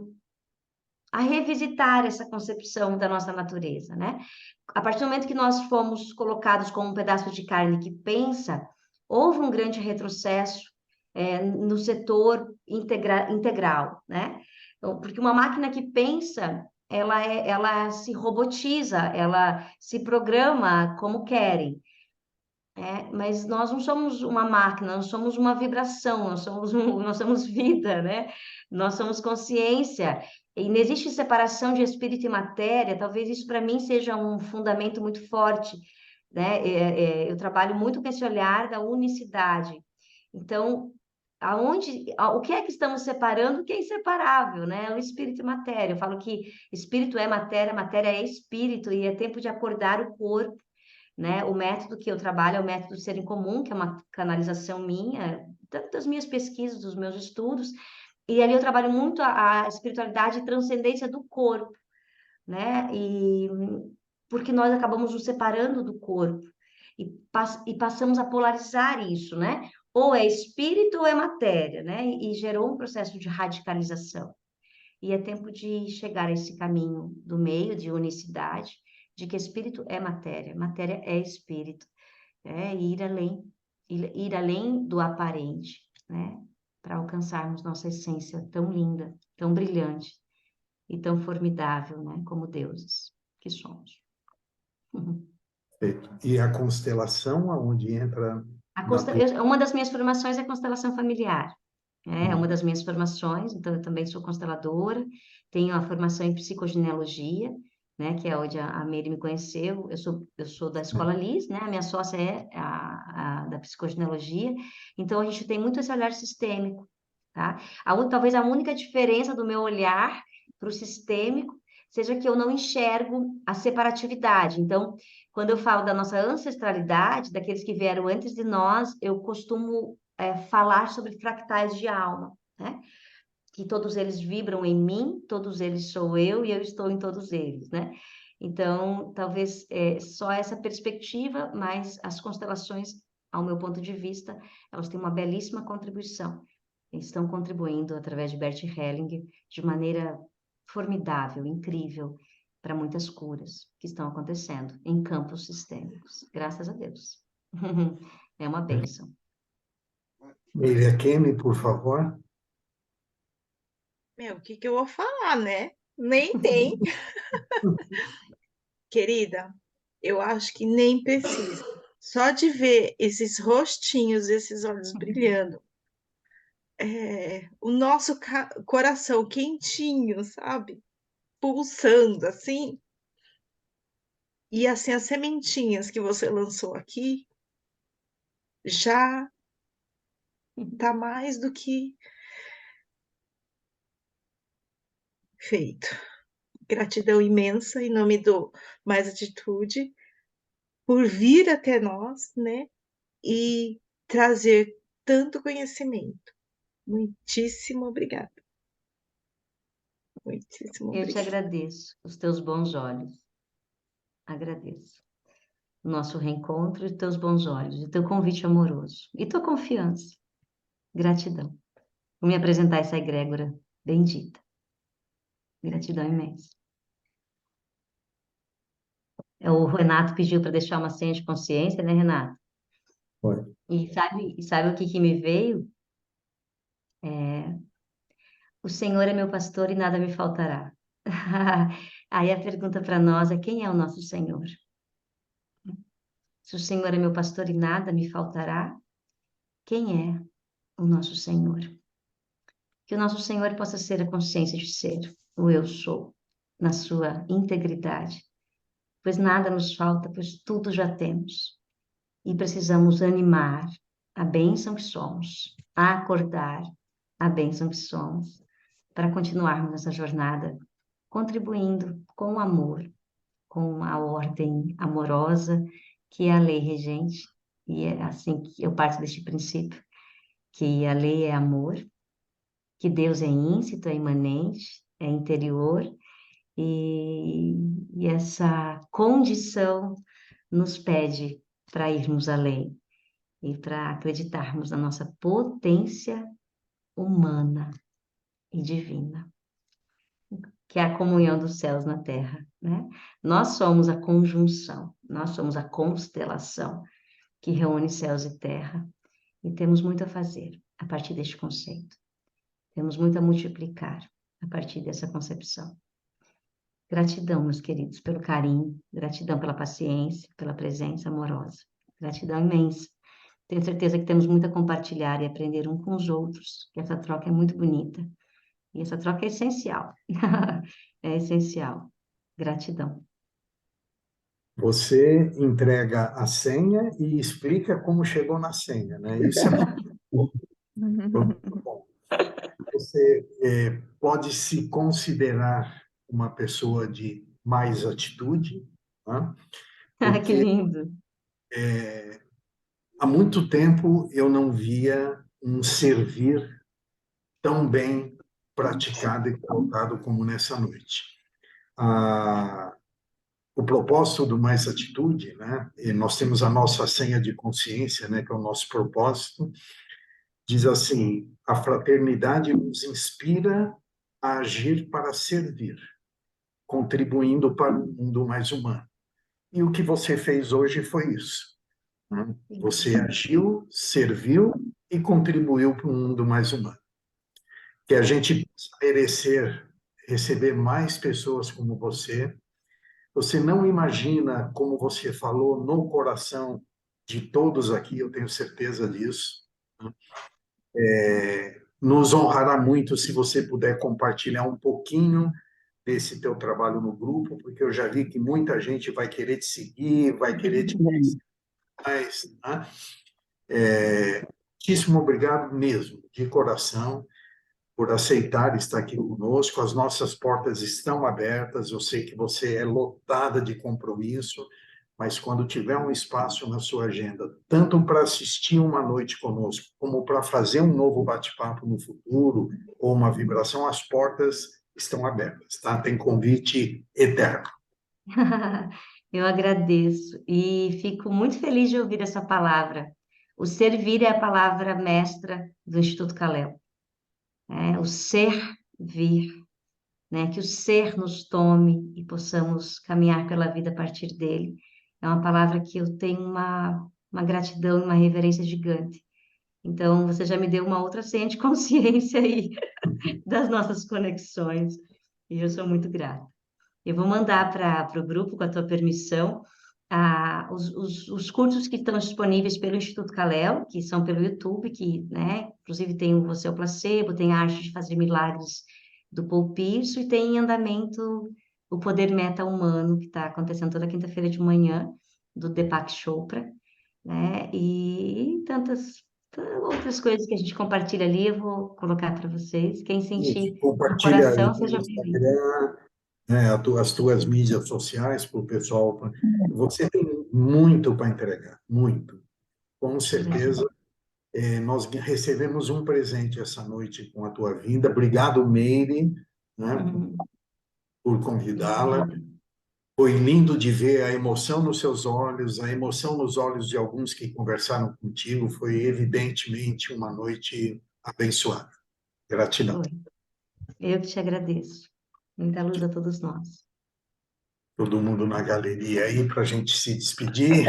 revisitar essa concepção da nossa natureza, né? A partir do momento que nós fomos colocados como um pedaço de carne que pensa, houve um grande retrocesso no setor integral, né? Então, porque uma máquina que pensa, ela se robotiza, ela se programa como querem. Mas nós não somos uma máquina, nós somos uma vibração, nós somos vida, né? Nós somos consciência. E não existe separação de espírito e matéria, talvez isso para mim seja um fundamento muito forte, né? Eu trabalho muito com esse olhar da unicidade. Então, o que é que estamos separando? O que é inseparável, né? O espírito e matéria. Eu falo que espírito é matéria, matéria é espírito, e é tempo de acordar o corpo, né? O método que eu trabalho é o método do ser em comum, que é uma canalização minha, tanto das minhas pesquisas, dos meus estudos, e ali eu trabalho muito a espiritualidade e transcendência do corpo, né? E porque nós acabamos nos separando do corpo e passamos a polarizar isso, né? Ou é espírito ou é matéria, né? E gerou um processo de radicalização. E é tempo de chegar a esse caminho do meio, de unicidade, de que espírito é matéria, matéria é espírito, e ir além do aparente, né? Para alcançarmos nossa essência tão linda, tão brilhante e tão formidável, né? Como deuses que somos. Perfeito. E a constelação, aonde entra na tua... Uma das minhas formações é constelação familiar. É uma das minhas formações, então eu também sou consteladora, tenho a formação em psicogenealogia, né, que é onde a Meire me conheceu. Eu sou da Escola Liz, né, a minha sócia é da psicogenealogia, então a gente tem muito esse olhar sistêmico, tá? Talvez a única diferença do meu olhar para o sistêmico seja que eu não enxergo a separatividade. Então, quando eu falo da nossa ancestralidade, daqueles que vieram antes de nós, eu costumo falar sobre fractais de alma, né? Que todos eles vibram em mim, todos eles sou eu e eu estou em todos eles, né? Então, talvez só essa perspectiva, mas as constelações, ao meu ponto de vista, elas têm uma belíssima contribuição. Estão contribuindo através de Bert Hellinger de maneira formidável, incrível, para muitas curas que estão acontecendo em campos sistêmicos. Graças a Deus. É uma bênção. Miriam Kemi, por favor. Meu, o que que eu vou falar, né? Nem tem. Querida, eu acho que nem precisa. Só de ver esses rostinhos, esses olhos brilhando, o nosso coração quentinho, sabe? Pulsando assim. E assim, as sementinhas que você lançou aqui já tá mais do que feito. Gratidão imensa em nome do Mais Atitude por vir até nós, né? E trazer tanto conhecimento. Muitíssimo obrigada. Muitíssimo Eu te obrigada. agradeço os teus bons olhos. Agradeço o nosso reencontro e teus bons olhos, e teu convite amoroso, e tua confiança. Gratidão por me apresentar essa egrégora bendita. Gratidão imensa. O Renato pediu para deixar uma senha de consciência, né, Renato? Foi. E sabe o que me veio? O Senhor é meu pastor e nada me faltará. Aí a pergunta para nós é: quem é o nosso Senhor? Se o Senhor é meu pastor e nada me faltará, quem é o nosso Senhor? Que o nosso Senhor possa ser a consciência de ser, o eu sou, na sua integridade, pois nada nos falta, pois tudo já temos. E precisamos animar a bênção que somos, a acordar a bênção que somos, para continuarmos nessa jornada, contribuindo com o amor, com a ordem amorosa, que é a lei regente, e é assim que eu parto deste princípio, que a lei é amor, que Deus é íncito, é imanente, é interior, e essa condição nos pede para irmos além e para acreditarmos na nossa potência humana e divina, que é a comunhão dos céus na terra, né? Nós somos a conjunção, nós somos a constelação que reúne céus e terra, e temos muito a fazer a partir deste conceito. Temos muito a multiplicar a partir dessa concepção. Gratidão, meus queridos, pelo carinho, gratidão pela paciência, pela presença amorosa. Gratidão imensa. Tenho certeza que temos muito a compartilhar e aprender um com os outros, que essa troca é muito bonita. E essa troca é essencial. É essencial. Gratidão. Você entrega a senha e explica como chegou na senha, né? Isso é muito bom. Você pode se considerar uma pessoa de mais atitude, né? Ah, que Porque lindo. há muito tempo eu não via um servir tão bem praticado e colocado como nessa noite. O propósito do Mais Atitude, né? E nós temos a nossa senha de consciência, né? Que é o nosso propósito, diz assim: a fraternidade nos inspira a agir para servir, contribuindo para um mundo mais humano. E o que você fez hoje foi isso, né? Você agiu, serviu e contribuiu para um mundo mais humano. Que a gente possa merecer receber mais pessoas como você. Você não imagina, como você falou, no coração de todos aqui, eu tenho certeza disso. Nos honrará muito se você puder compartilhar um pouquinho desse teu trabalho no grupo, porque eu já vi que muita gente vai querer te seguir, vai querer te conhecer mais, né? Muitíssimo obrigado mesmo, de coração, por aceitar estar aqui conosco. As nossas portas estão abertas. Eu sei que você é lotada de compromisso, mas quando tiver um espaço na sua agenda, tanto para assistir uma noite conosco, como para fazer um novo bate-papo no futuro, ou uma vibração, as portas estão abertas, tá? Tem convite eterno. Eu agradeço e fico muito feliz de ouvir essa palavra. O servir é a palavra mestra do Instituto Calel. O servir, né? Que o ser nos tome e possamos caminhar pela vida a partir dele. É uma palavra que eu tenho uma gratidão e uma reverência gigante. Então, você já me deu uma outra senha de consciência aí das nossas conexões e eu sou muito grata. Eu vou mandar para o grupo, com a tua permissão, os cursos que estão disponíveis pelo Instituto Calel, que são pelo YouTube, que, né, inclusive tem o Você é o Placebo, tem a Arte de Fazer Milagres do Paul Pierce, e tem em andamento o Poder Meta-Humano, que está acontecendo toda quinta-feira de manhã, do Deepak Chopra, né, e tantas outras coisas que a gente compartilha ali, eu vou colocar para vocês. Quem sentir no Compartilha aí coração, no seja bem-vindo. Instagram, né, as tuas mídias sociais para o pessoal. Você tem muito para entregar, muito. Com certeza, nós recebemos um presente essa noite com a tua vinda. Obrigado, Meire, né, por convidá-la. Foi lindo de ver a emoção nos seus olhos, a emoção nos olhos de alguns que conversaram contigo. Foi evidentemente uma noite abençoada. Gratidão. Foi. Eu que te agradeço. Muita luz a todos nós. Todo mundo na galeria aí para a gente se despedir.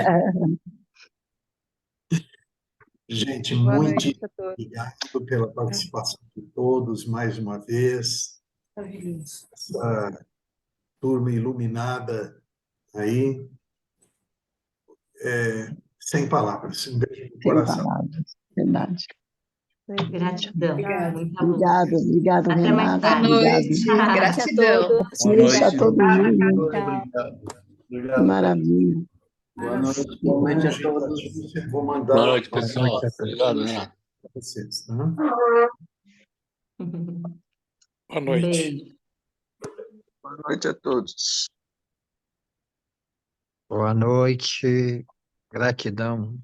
Gente, Boa muito noite a todos. obrigado pela participação de todos mais uma vez. Essa turma iluminada aí, sem palavras. Um beijo no Sem coração. palavras, verdade. Gratidão. Muita luz. Obrigado, Até mais Renata. Boa tarde. noite, Boa noite a gratidão. todos. Boa Beijo a noite. todos juntos. Tchau. Obrigado. Maravilha. Boa noite a todos. Vou mandar Boa noite, pessoal. Obrigado, Renato. para vocês, tá? Boa noite. Beijo. Boa noite a todos. Boa noite, gratidão.